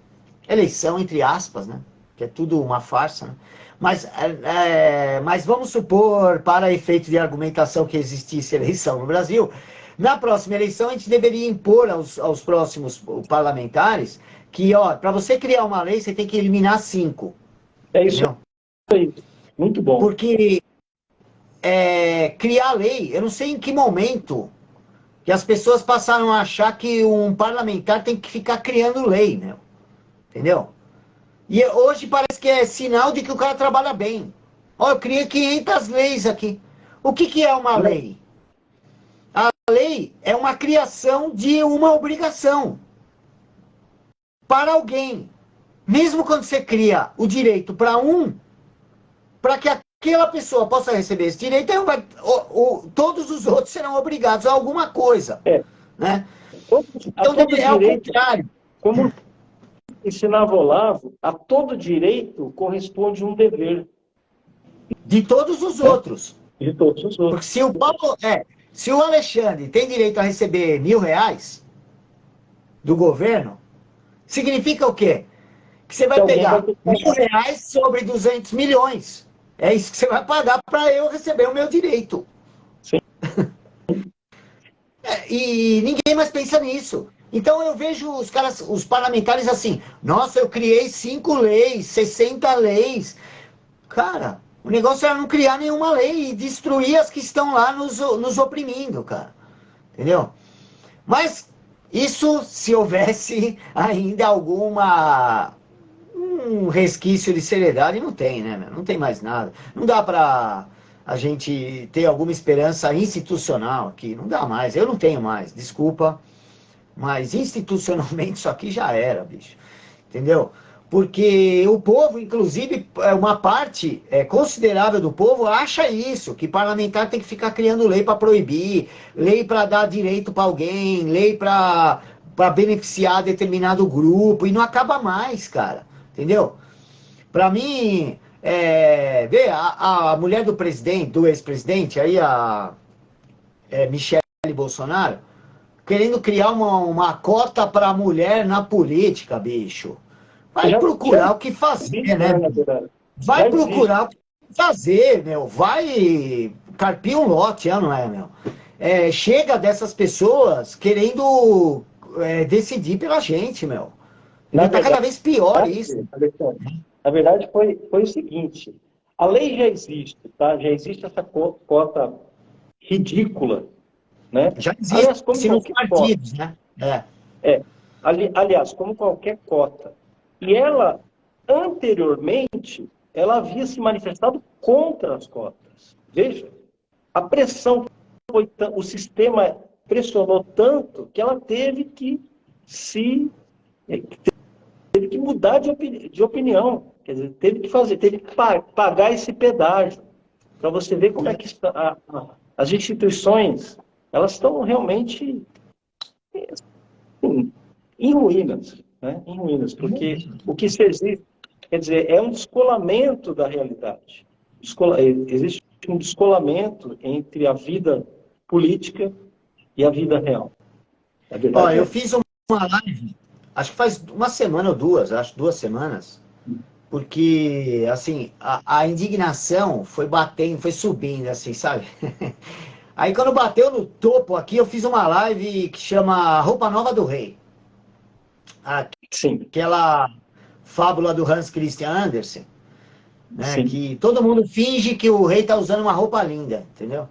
eleição entre aspas, né? Que é tudo uma farsa, né? Mas vamos supor, para efeito de argumentação, que existisse eleição no Brasil, na próxima eleição a gente deveria impor aos próximos parlamentares que, ó, para você criar uma lei, você tem que eliminar 5.
É isso
Entendeu?
aí. Muito bom.
Porque criar lei, eu não sei em que momento que as pessoas passaram a achar que um parlamentar tem que ficar criando lei, né? Entendeu? E hoje parece que é sinal de que o cara trabalha bem. Ó, eu criei 500 leis aqui. O que é uma lei? A lei é uma criação de uma obrigação para alguém. Mesmo quando você cria o direito para que aquela pessoa possa receber esse direito, todos os outros serão obrigados a alguma coisa. Né? Então é ao contrário.
Como ensinava Olavo, a todo direito corresponde um dever.
De todos os outros.
De todos os outros.
Porque se o Alexandre tem direito a receber R$1.000 do governo, significa o quê? Que você vai pegar R$1.000 sobre 200 milhões. É isso que você vai pagar para eu receber o meu direito.
Sim.
E ninguém mais pensa nisso. Então eu vejo os parlamentares assim, nossa, eu criei 5 leis, 60 leis. Cara, o negócio era não criar nenhuma lei e destruir as que estão lá nos oprimindo, cara. Entendeu? Mas isso se houvesse ainda um resquício de seriedade, não tem, né, meu? Não tem mais nada. Não dá pra a gente ter alguma esperança institucional aqui. Não dá mais. Eu não tenho mais, desculpa. Mas institucionalmente isso aqui já era, bicho. Entendeu? Porque o povo, inclusive, uma parte considerável do povo acha isso, que parlamentar tem que ficar criando lei para proibir, lei para dar direito para alguém, lei para beneficiar determinado grupo, e não acaba mais, cara. Entendeu? Para mim, vê, a mulher do presidente, do ex-presidente, aí a Michele Bolsonaro, querendo criar uma cota para mulher na política, bicho. Vai procurar o que fazer, né? Vai procurar o que fazer, meu. Vai carpir um lote, não é, meu? Chega dessas pessoas querendo decidir pela gente, meu. Está cada vez pior isso.
Na verdade, foi o seguinte. A lei já existe, tá? Já existe essa cota ridícula, né?
Já existe nos partidos, né?
Aliás, como qualquer cota. E ela, anteriormente, ela havia se manifestado contra as cotas. Veja, a pressão o sistema pressionou tanto que ela teve que mudar de opinião. Quer dizer, teve que pagar esse pedágio. Para você ver como é que as instituições, elas estão realmente em ruínas. Né? Em ruínas, porque o que se existe, quer dizer, é um descolamento da realidade. Existe um descolamento entre a vida política e a vida real.
Ó, eu fiz uma live, acho que faz uma semana ou duas, acho 2 semanas, porque, assim, a indignação foi batendo, foi subindo, assim, sabe? Aí quando bateu no topo aqui, eu fiz uma live que chama Roupa Nova do Rei.
Sim.
Aquela fábula do Hans Christian Andersen. né? Que todo mundo finge que o rei está usando uma roupa linda, entendeu?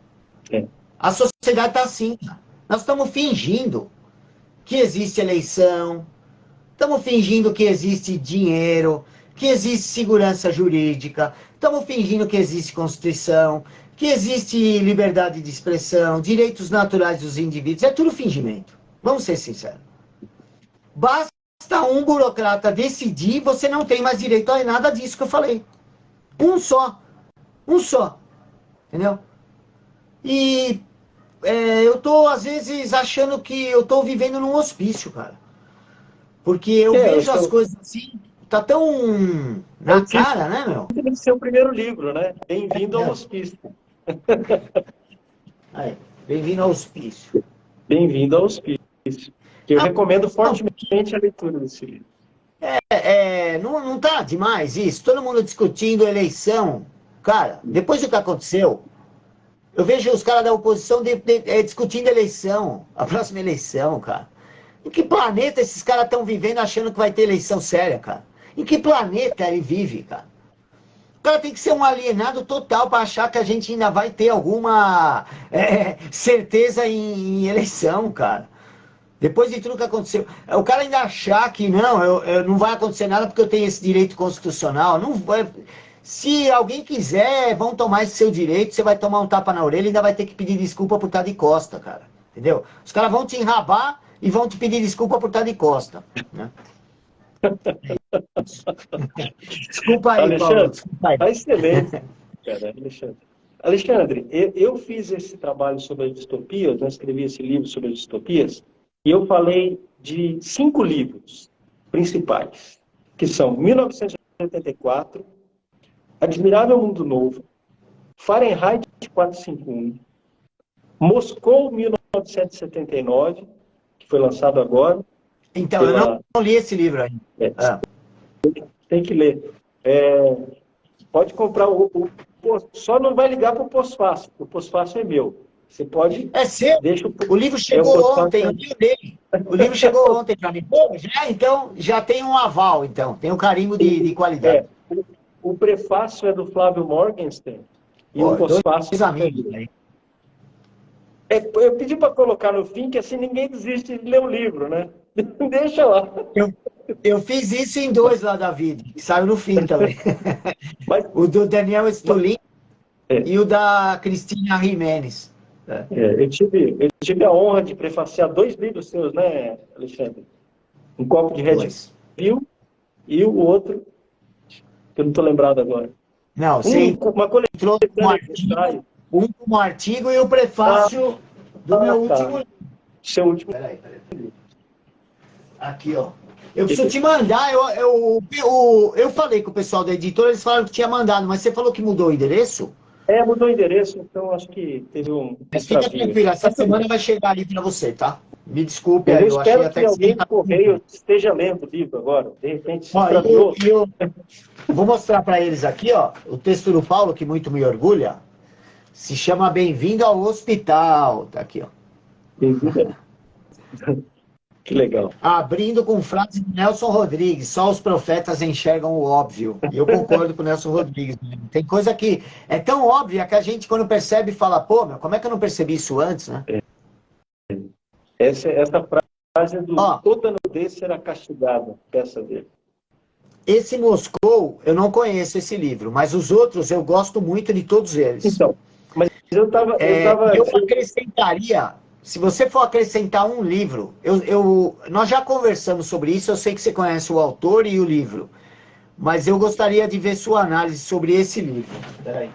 A sociedade está assim, cara. Nós estamos fingindo que existe eleição, estamos fingindo que existe dinheiro, que existe segurança jurídica, estamos fingindo que existe Constituição, que existe liberdade de expressão, direitos naturais dos indivíduos. É tudo fingimento. Vamos ser sinceros. Basta um burocrata decidir, você não tem mais direito a nada disso que eu falei. Um só. Um só. Entendeu? E eu tô, às vezes, achando que eu tô vivendo num hospício, cara. Porque eu vejo as coisas assim, tá tão na cara, né, meu?
Tem que ser o primeiro livro, né? Bem-vindo ao hospício.
Bem-vindo ao hospício.
Bem-vindo ao hospício. Que eu recomendo fortemente a leitura desse livro.
Não tá demais isso? Todo mundo discutindo eleição. Cara, depois do que aconteceu, eu vejo os caras da oposição discutindo eleição, a próxima eleição, cara. Em que planeta esses caras estão vivendo achando que vai ter eleição séria, cara? Em que planeta ele vive, cara? O cara tem que ser um alienado total para achar que a gente ainda vai ter alguma certeza em eleição, cara. Depois de tudo que aconteceu. O cara ainda achar que não vai acontecer nada porque eu tenho esse direito constitucional. Não vai. Se alguém quiser, vão tomar esse seu direito, você vai tomar um tapa na orelha e ainda vai ter que pedir desculpa por estar de costa, cara. Entendeu? Os caras vão te enrabar e vão te pedir desculpa por estar de costa. Né? Desculpa aí,
Alexandre,
Paulo. Desculpa aí.
Tá excelente, cara, Alexandre. Alexandre, eu fiz esse trabalho sobre as distopias, né, escrevi esse livro sobre as distopias, e eu falei de 5 livros principais, que são 1984, Admirável Mundo Novo, Fahrenheit 451, Moscou 1979, que foi lançado agora.
Então, eu não li esse livro ainda.
Tem que ler. Pode comprar só não vai ligar para o pós-fácil. O pós-fácil é meu. Você pode...
É seu? O livro chegou ontem, eu li dele. O livro chegou ontem para mim. Pô, então, já tem um aval, então. Tem um carimbo de qualidade.
O prefácio é do Flávio Morgenstern e o pós-fácio...
Dois amigos aí.
Eu pedi para colocar no fim, que assim ninguém desiste de ler o livro, né? Deixa lá.
Eu fiz isso em 2 lá, David, que saiu no fim também. O do Daniel Stulin e o da Cristina Jimenez.
Eu tive a honra de prefaciar 2 livros seus, né, Alexandre? Um copo de Red Bull e o outro, que eu não estou lembrado agora.
Não, sim.
Uma coleção
um artigo e o prefácio do meu último livro.
Seu último.
Peraí. Aqui, ó. Eu preciso te mandar. Eu falei com o pessoal da editora, eles falaram que tinha mandado, mas você falou que mudou o endereço?
Mudou o endereço, então acho que teve um.
Mas fica tranquilo, essa semana vai chegar ali para você, tá? Me desculpe, eu
espero
achei até
que alguém do correio esteja lendo o livro agora. De repente,
eu vou mostrar para eles aqui, ó, o texto do Paulo, que muito me orgulha. Se chama Bem-vindo ao Hospital. Tá aqui, ó.
Bem-vindo. Que legal.
Abrindo com frase de Nelson Rodrigues. Só os profetas enxergam o óbvio. E eu concordo com o Nelson Rodrigues. Tem coisa que é tão óbvia que a gente, quando percebe, fala, pô, meu, como é que eu não percebi isso antes, né?
Essa frase do toda nudez será castigada, peça dele.
Esse Moscou, eu não conheço esse livro, mas os outros eu gosto muito de todos eles.
Então, mas eu
acrescentaria, se você for acrescentar um livro, nós já conversamos sobre isso, eu sei que você conhece o autor e o livro, mas eu gostaria de ver sua análise sobre esse livro. Peraí.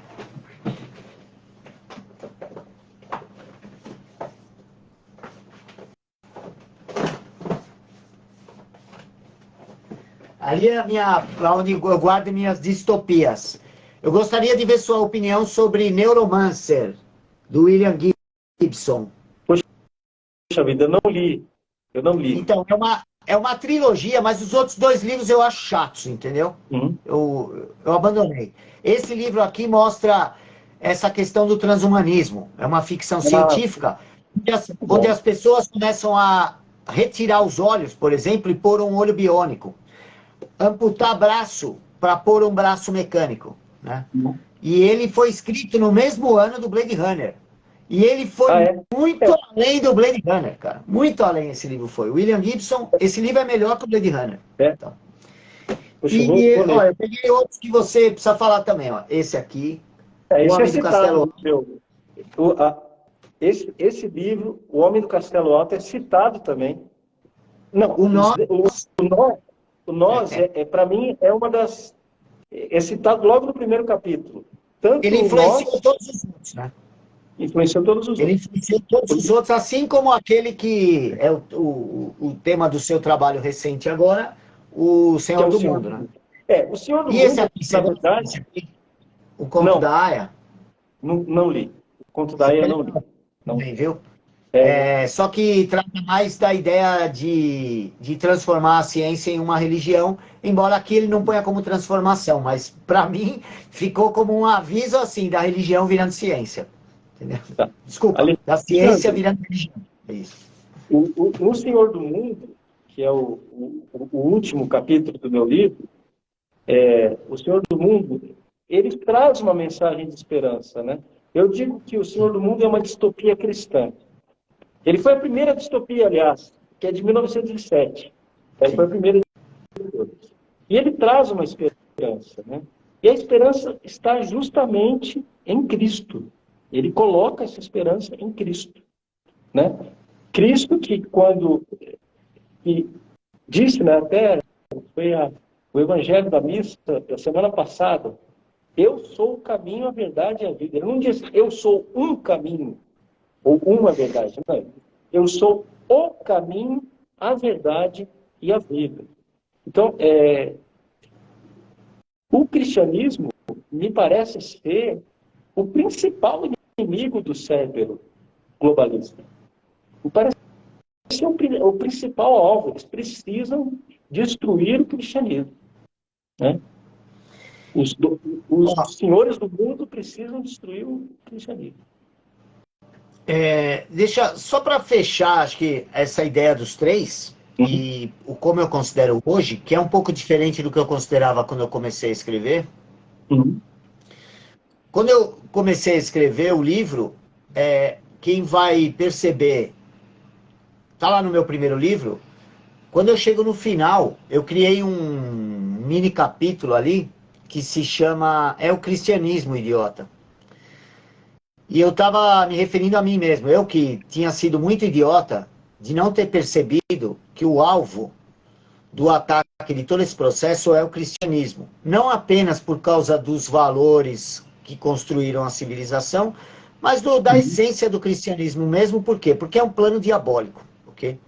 Ali é onde eu guardo minhas distopias. Eu gostaria de ver sua opinião sobre Neuromancer, do William Gibson.
Poxa vida, eu não li.
Então, é uma trilogia, mas os outros 2 livros eu acho chatos, entendeu? Eu abandonei. Esse livro aqui mostra essa questão do transhumanismo. É uma ficção científica, onde as pessoas começam a retirar os olhos, por exemplo, e pôr um olho biônico. Amputar braço para pôr um braço mecânico. né? E ele foi escrito no mesmo ano do Blade Runner. E ele foi muito além do Blade Runner, cara. Muito além esse livro foi. William Gibson, esse livro é melhor que o Blade Runner. Então.
Puxa,
E,
vou ler.
ó, eu peguei outros que você precisa falar também, ó. Esse aqui, O
Esse
Homem
é
do Castelo
citado, esse livro, O Homem do Castelo Alto, é citado também. Não,
O Nós,
o Nós para mim, é uma das... É citado logo no primeiro capítulo. Tanto
ele
o
influenciou
Nós,
todos os outros, né?
influenciou todos os
Ele
outros.
influenciou todos os outros, assim como aquele que é o tema do seu trabalho recente agora, O
Que é
Senhor
o
do
Senhor
Mundo,
do
né?
Mundo. O Senhor do
E esse
Mundo,
aqui, você
na
gosta desse
verdade,
aqui? O Conto
não,
da Aia?
não li. O Conto da Aia eu não li. Não.
Também, viu? Só que trata mais da ideia de transformar a ciência em uma religião, embora aqui ele não ponha como transformação, mas para mim ficou como um aviso assim da religião virando ciência. Entendeu?
Tá.
Desculpa, da ciência virando religião. É isso.
O Senhor do Mundo, que é o último capítulo do meu livro, o Senhor do Mundo, ele traz uma mensagem de esperança, né? Eu digo que o Senhor do Mundo é uma distopia cristã. Ele foi a primeira distopia, aliás, que é de 1907. Ele foi a primeira de todas. E ele traz uma esperança, né? E a esperança está justamente em Cristo. Ele coloca essa esperança em Cristo, né? Cristo que disse, né, até foi o evangelho da missa da semana passada, eu sou o caminho, a verdade e a vida. Ele não diz, eu sou um caminho, ou uma verdade. Não. Eu sou o caminho, a verdade e a vida. Então, o cristianismo me parece ser o principal inimigo do século globalista. Me parece ser o principal alvo. Eles precisam destruir o cristianismo, né? Os senhores do mundo precisam destruir o cristianismo.
Deixa, só para fechar, acho que essa ideia dos três, e o como eu considero hoje, que é um pouco diferente do que eu considerava quando eu comecei a escrever. Quando eu comecei a escrever o livro, quem vai perceber, tá lá no meu primeiro livro, quando eu chego no final, eu criei um mini capítulo ali, que se chama É o Cristianismo, Idiota. E eu estava me referindo a mim mesmo, eu que tinha sido muito idiota de não ter percebido que o alvo do ataque de todo esse processo é o cristianismo. Não apenas por causa dos valores que construíram a civilização, mas da essência do cristianismo mesmo. Por quê? Porque é um plano diabólico. Okay?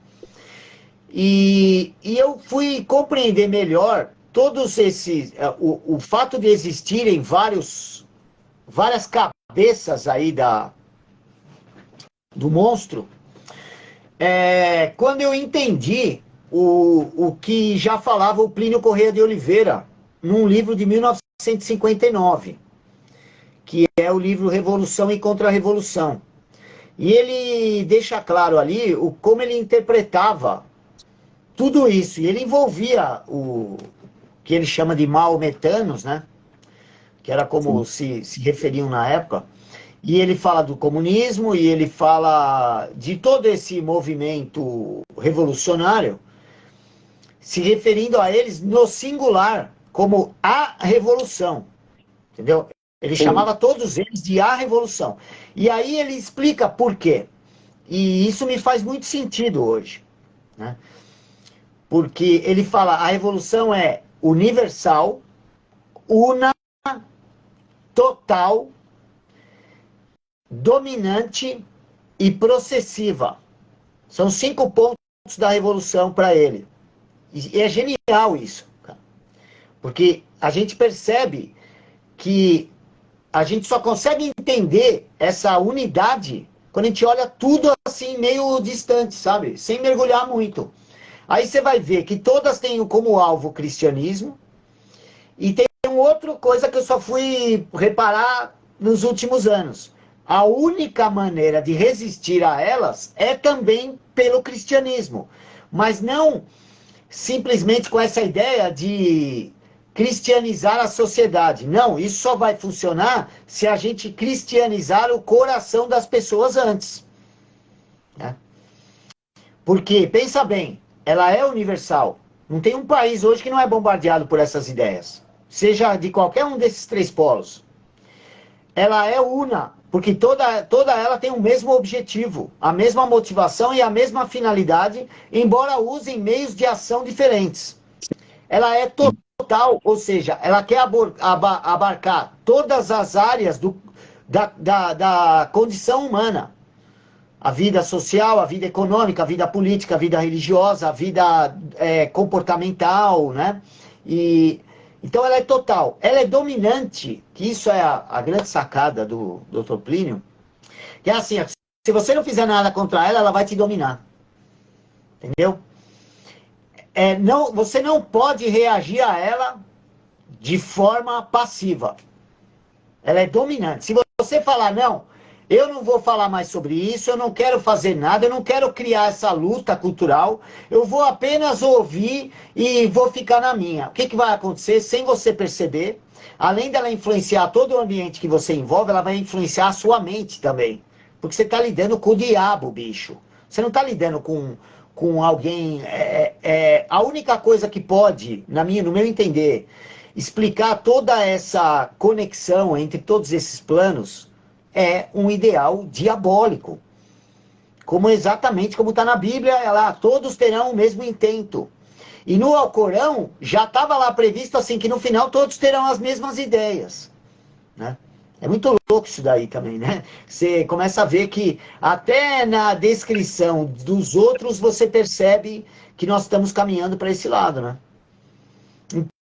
E eu fui compreender melhor todos esses... O fato de existirem várias cabeças aí do monstro, quando eu entendi o que já falava o Plínio Corrêa de Oliveira, num livro de 1959, que é o livro Revolução e Contra-Revolução. E ele deixa claro ali como ele interpretava tudo isso. E ele envolvia o que ele chama de maometanos, né? Que era como se referiam na época. E ele fala do comunismo, e ele fala de todo esse movimento revolucionário, se referindo a eles no singular, como a revolução. Entendeu? Ele chamava todos eles de a revolução. E aí ele explica por quê. E isso me faz muito sentido hoje, né? Porque ele fala, a revolução é universal, una, total, dominante e processiva. São 5 pontos da revolução para ele. E é genial isso, cara. Porque a gente percebe que a gente só consegue entender essa unidade quando a gente olha tudo assim, meio distante, sabe? Sem mergulhar muito. Aí você vai ver que todas têm como alvo o cristianismo, e tem outra coisa que eu só fui reparar nos últimos anos. A única maneira de resistir a elas é também pelo cristianismo. Mas não simplesmente com essa ideia de cristianizar a sociedade. Não, isso só vai funcionar se a gente cristianizar o coração das pessoas antes. Né? Porque, pensa bem, ela é universal. Não tem um país hoje que não é bombardeado por essas ideias. Seja de qualquer um desses três polos. Ela é una, porque toda ela tem o mesmo objetivo, a mesma motivação e a mesma finalidade, embora usem meios de ação diferentes. Ela é total, ou seja, ela quer abarcar todas as áreas da condição humana. A vida social, a vida econômica, a vida política, a vida religiosa, a vida comportamental, né? Então ela é total. Ela é dominante, que isso é a grande sacada do Dr. Plínio, que é assim, se você não fizer nada contra ela, ela vai te dominar. Entendeu? Você não pode reagir a ela de forma passiva. Ela é dominante. Se você falar, não, eu não vou falar mais sobre isso, eu não quero fazer nada, eu não quero criar essa luta cultural, eu vou apenas ouvir e vou ficar na minha. O que vai acontecer sem você perceber? Além dela influenciar todo o ambiente que você envolve, ela vai influenciar a sua mente também. Porque você está lidando com o diabo, bicho. Você não está lidando com alguém... a única coisa que pode, no meu entender, explicar toda essa conexão entre todos esses planos é um ideal diabólico. Exatamente como está na Bíblia, todos terão o mesmo intento. E no Alcorão já estava lá previsto assim, que no final todos terão as mesmas ideias. Né? É muito louco isso daí também, né? Você começa a ver que até na descrição dos outros você percebe que nós estamos caminhando para esse lado, né?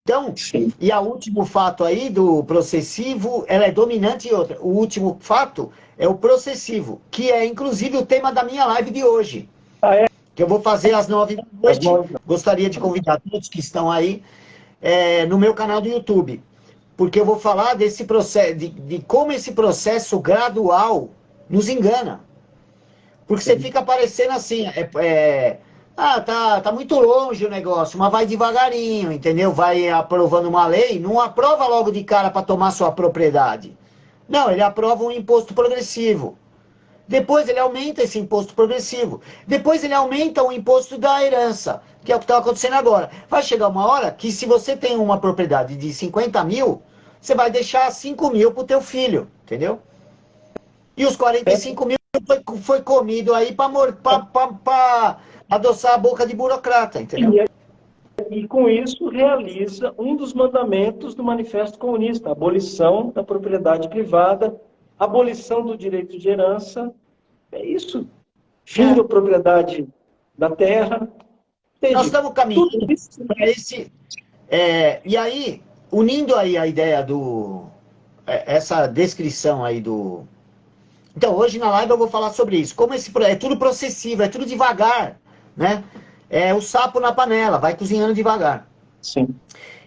Então, sim. E o último fato aí do processivo, ela é dominante e outra. O último fato é o processivo, que é inclusive o tema da minha live de hoje. Que eu vou fazer às 9 da noite. Gostaria de convidar todos que estão aí no meu canal do YouTube. Porque eu vou falar desse processo, de como esse processo gradual nos engana. Porque você fica parecendo assim, tá muito longe o negócio, mas vai devagarinho, entendeu? Vai aprovando uma lei, não aprova logo de cara para tomar sua propriedade. Não, ele aprova um imposto progressivo. Depois ele aumenta esse imposto progressivo. Depois ele aumenta o imposto da herança, que é o que está acontecendo agora. Vai chegar uma hora que se você tem uma propriedade de 50 mil, você vai deixar 5 mil para o teu filho, entendeu? E os 45 mil foi comido aí para adoçar a boca de burocrata, entendeu?
E com isso realiza um dos mandamentos do Manifesto Comunista, a abolição da propriedade privada, abolição do direito de herança, é isso. Fim da propriedade da terra.
Entendi. Nós estamos caminhando para esse... e aí, unindo aí a ideia essa descrição aí do... Então, hoje na live eu vou falar sobre isso. Como é tudo processivo, é tudo devagar, né? É o sapo na panela, vai cozinhando devagar.
Sim.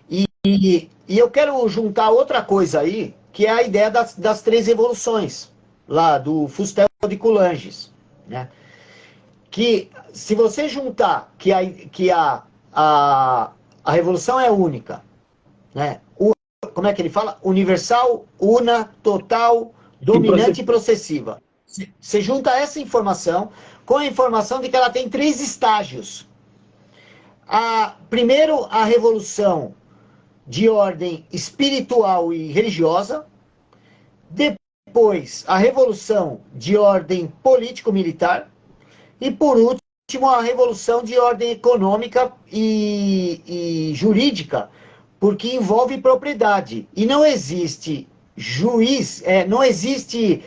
E eu quero juntar outra coisa aí, que é a ideia das três evoluções, lá do Fustel de Coulanges, né? Que se você juntar que a revolução é única, né? Como é que ele fala? Universal, una, total, dominante e processiva. Você junta essa informação com a informação de que ela tem 3 estágios. Primeiro, a revolução de ordem espiritual e religiosa. Depois, a revolução de ordem político-militar. E, por último, a revolução de ordem econômica e jurídica, porque envolve propriedade. E não existe não existe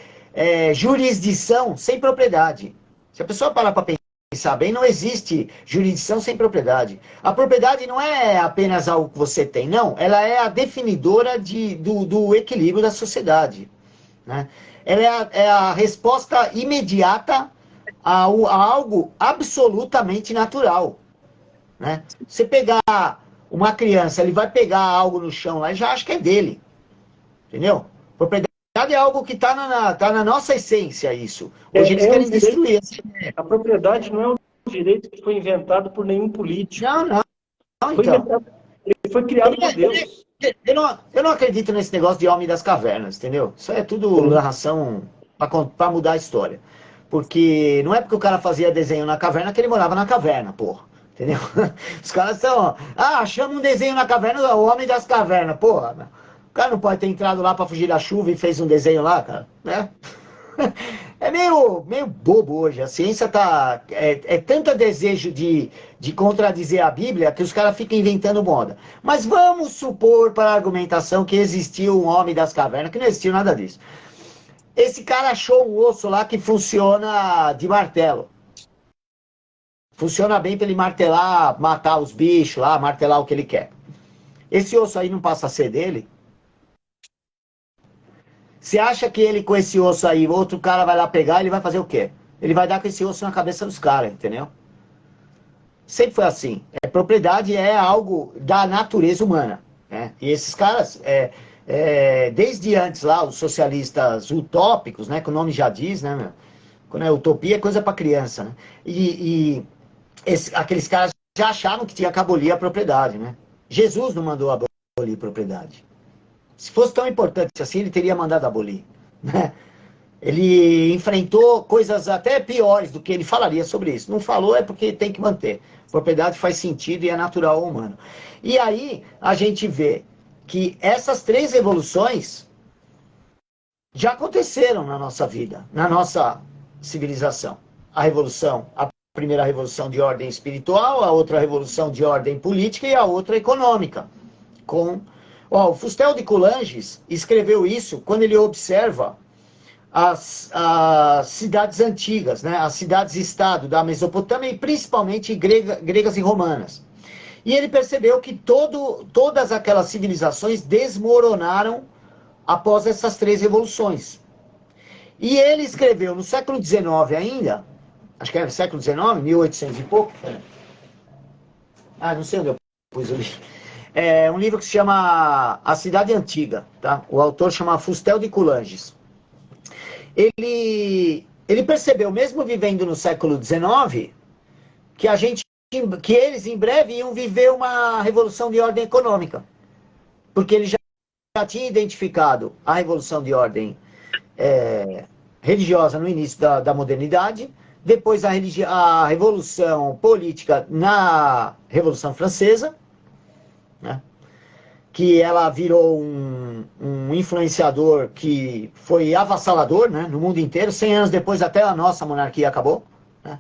jurisdição sem propriedade. Se a pessoa parar para pensar bem, não existe jurisdição sem propriedade. A propriedade não é apenas algo que você tem, não. Ela é a definidora do equilíbrio da sociedade. Né? Ela é a resposta imediata a algo absolutamente natural. Né? Você pegar uma criança, ele vai pegar algo no chão lá e já acha que é dele. Entendeu? Propriedade é algo que está na nossa essência, isso. Hoje eles querem destruir.
A propriedade não é um direito que foi inventado por nenhum político.
Não.
Ele foi criado por Deus.
eu não acredito nesse negócio de homem das cavernas, entendeu? Isso é tudo narração para mudar a história. Porque não é porque o cara fazia desenho na caverna que ele morava na caverna, porra. Entendeu? Os caras são, chama um desenho na caverna, o homem das cavernas, porra. O cara não pode ter entrado lá para fugir da chuva e fez um desenho lá, cara, né? É meio bobo hoje. A ciência tá. É tanto desejo de contradizer a Bíblia que os caras ficam inventando moda. Mas vamos supor, para a argumentação, que existiu um homem das cavernas, que não existiu nada disso. Esse cara achou um osso lá que funciona de martelo. Funciona bem para ele martelar, matar os bichos lá, martelar o que ele quer. Esse osso aí não passa a ser dele? Você acha que ele com esse osso aí, outro cara vai lá pegar, ele vai fazer o quê? Ele vai dar com esse osso na cabeça dos caras, entendeu? Sempre foi assim. Propriedade é algo da natureza humana, né? E esses caras, desde antes lá, os socialistas utópicos, né? Que o nome já diz, né, meu? Quando é utopia é coisa para criança, né? Aqueles caras já achavam que tinha que abolir a propriedade, né? Jesus não mandou abolir propriedade. Se fosse tão importante assim, ele teria mandado abolir, né? Ele enfrentou coisas até piores do que ele falaria sobre isso. Não falou é porque tem que manter. Propriedade faz sentido e é natural ao humano. E aí a gente vê que essas 3 revoluções já aconteceram na nossa vida, na nossa civilização. A primeira revolução de ordem espiritual, a outra revolução de ordem política e a outra econômica. O Fustel de Coulanges escreveu isso quando ele observa as cidades antigas, né? As cidades-estado da Mesopotâmia e principalmente gregas e romanas. E ele percebeu que todas aquelas civilizações desmoronaram após essas 3 revoluções. E ele escreveu no século XIX ainda, acho que era século XIX, 1800 e pouco. Não sei onde eu pus o livro. É um livro que se chama A Cidade Antiga, tá? O autor chama Fustel de Coulanges. Ele percebeu, mesmo vivendo no século XIX, que eles em breve iam viver uma revolução de ordem econômica. Porque ele já tinha identificado a revolução de ordem religiosa no início da modernidade, depois a revolução política na Revolução Francesa, né? Que ela virou um influenciador que foi avassalador, né, no mundo inteiro. 100 anos depois até a nossa monarquia acabou, né?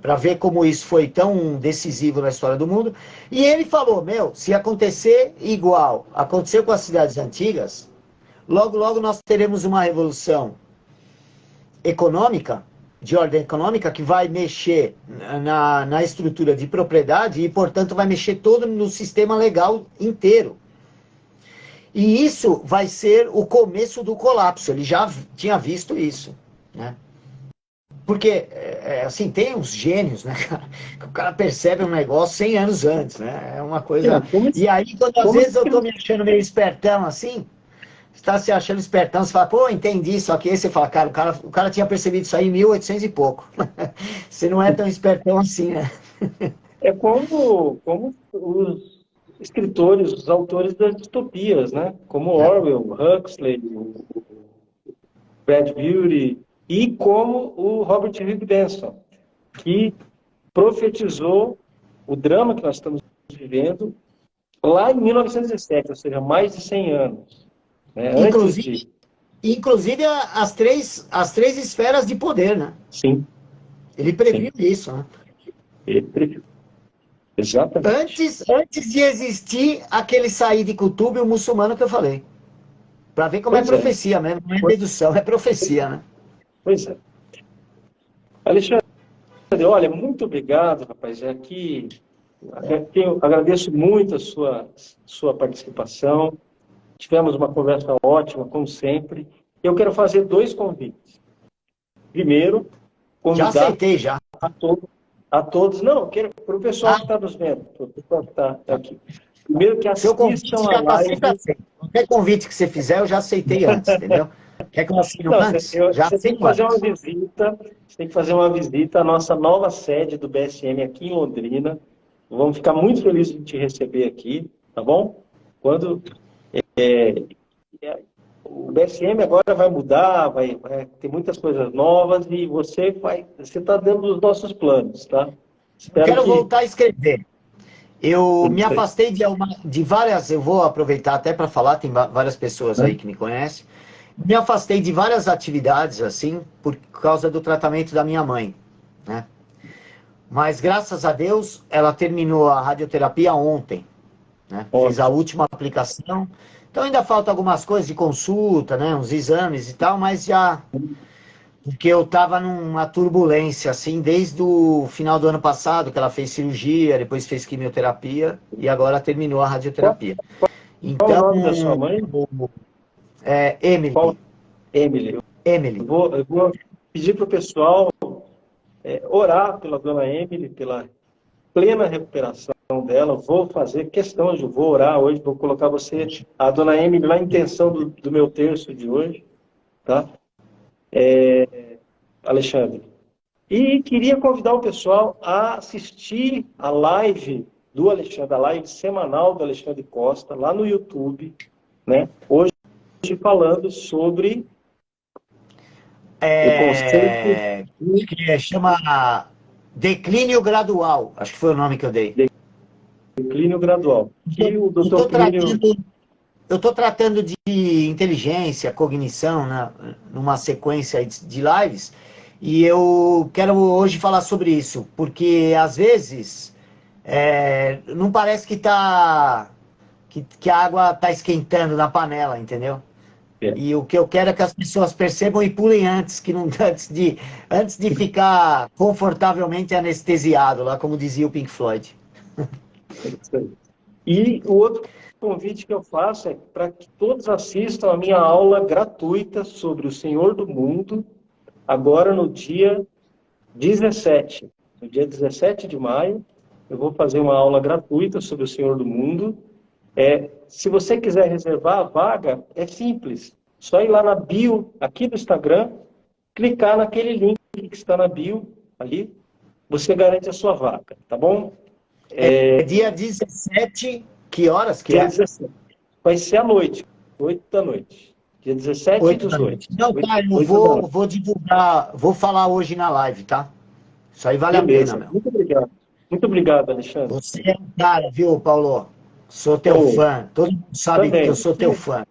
Para ver como isso foi tão decisivo na história do mundo. E ele falou, se acontecer igual aconteceu com as cidades antigas, logo logo nós teremos uma revolução econômica, de ordem econômica, que vai mexer na estrutura de propriedade e, portanto, vai mexer todo no sistema legal inteiro. E isso vai ser o começo do colapso. Ele já tinha visto isso, né? Porque, assim, tem uns gênios, né, cara? Que o cara percebe um negócio 100 anos antes, né? É uma coisa... E aí, quando às vezes eu tô me achando meio espertão, assim... Você está se achando espertão, você fala, pô, entendi isso aqui. Aí você fala, cara, o cara tinha percebido isso aí em 1800 e pouco. Você não é tão espertão assim, né?
É como os escritores, os autores das distopias, né? Como Orwell, Huxley, o Bradbury e como o Robert Louis Benson, que profetizou o drama que nós estamos vivendo lá em 1917, ou seja, mais de 100 anos. Né?
Inclusive as três esferas de poder, né?
Sim.
Ele previu isso, né?
Ele previu. Exatamente.
Antes de existir aquele Said Qutb, o muçulmano que eu falei. Para ver como é profecia mesmo, não é dedução, é profecia, né?
Pois é. Alexandre, olha, muito obrigado, rapaz. Eu agradeço muito a sua participação. Tivemos uma conversa ótima, como sempre. Eu quero fazer 2 convites. Primeiro, convidar...
Já aceitei, já.
A todos. Não, quero para o pessoal que está nos vendo, para o pessoal que está aqui. Primeiro que assistam a live...
Qualquer convite que você fizer, eu já aceitei antes, entendeu? Quer que eu assine antes?
Você tem que fazer uma visita, você tem que fazer uma visita à nossa nova sede do BSM aqui em Londrina. Vamos ficar muito felizes de te receber aqui, tá bom? Quando o BSM agora vai mudar, vai ter muitas coisas novas e você está dentro dos nossos planos, tá? Espero
Quero
que...
voltar a escrever. Eu me
Isso aí.
afastei de várias, eu vou aproveitar até para falar, tem várias pessoas aí que me conhecem. Me afastei de várias atividades, assim, por causa do tratamento da minha mãe, né? Mas, graças a Deus, ela terminou a radioterapia ontem, né? Fiz a
Ótimo.
última aplicação. Então, ainda falta algumas coisas de consulta, né? Uns exames e tal, mas já... Porque eu estava numa turbulência, assim, desde o final do ano passado, que ela fez cirurgia, depois fez quimioterapia, e agora terminou a
Qual,
radioterapia.
qual o
Então,
nome da sua mãe? Qual?
Emily,
Emily.
Emily.
Eu vou pedir para o pessoal orar pela dona Emily, pela plena recuperação dela. Vou fazer questão de vou orar hoje, vou colocar você, a dona Emily, na intenção do meu terço de hoje, tá? Alexandre. E queria convidar o pessoal a assistir a live do Alexandre, a live semanal do Alexandre Costa, lá no YouTube, né? Hoje falando sobre o conceito
Que chama Declínio Gradual, acho que foi o nome que eu dei.
de declínio gradual. Que o
Eu
Dr.
estou
Plínio...
tratando de inteligência, cognição, né, numa sequência de lives, e eu quero hoje falar sobre isso, porque às vezes não parece que a água está esquentando na panela, entendeu? E o que eu quero é que as pessoas percebam e pulem antes, que não antes de ficar confortavelmente anestesiado, lá como dizia o Pink Floyd.
E o outro convite que eu faço é para que todos assistam a minha aula gratuita sobre o Senhor do Mundo, agora no dia 17. No dia 17 de maio, eu vou fazer uma aula gratuita sobre o Senhor do Mundo. Se você quiser reservar a vaga, é simples. Só ir lá na bio, aqui do Instagram, clicar naquele link que está na bio, ali, você garante a sua vaga, tá bom?
Dia 17, que horas que
Dia
é?
17. Vai ser à noite, 8 da noite. Dia 17 e
8 da
18.
noite. Não, tá, eu
8 da noite.
vou divulgar, vou falar hoje na live, tá? Isso aí vale a pena,
Beleza.
meu.
Muito obrigado. Muito obrigado, Alexandre.
Você é um cara, viu, Paulo? Sou teu fã. Todo mundo sabe que
Também.
eu sou teu fã.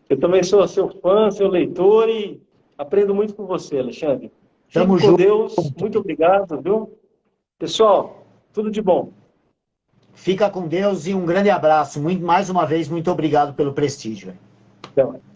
Eu também sou seu fã, seu leitor e aprendo muito com você, Alexandre. Fique
Tamo
com
junto.
Deus. Muito obrigado, viu? Pessoal, tudo de bom.
Fica com Deus e um grande abraço. Mais uma vez, muito obrigado pelo prestígio.
Até mais.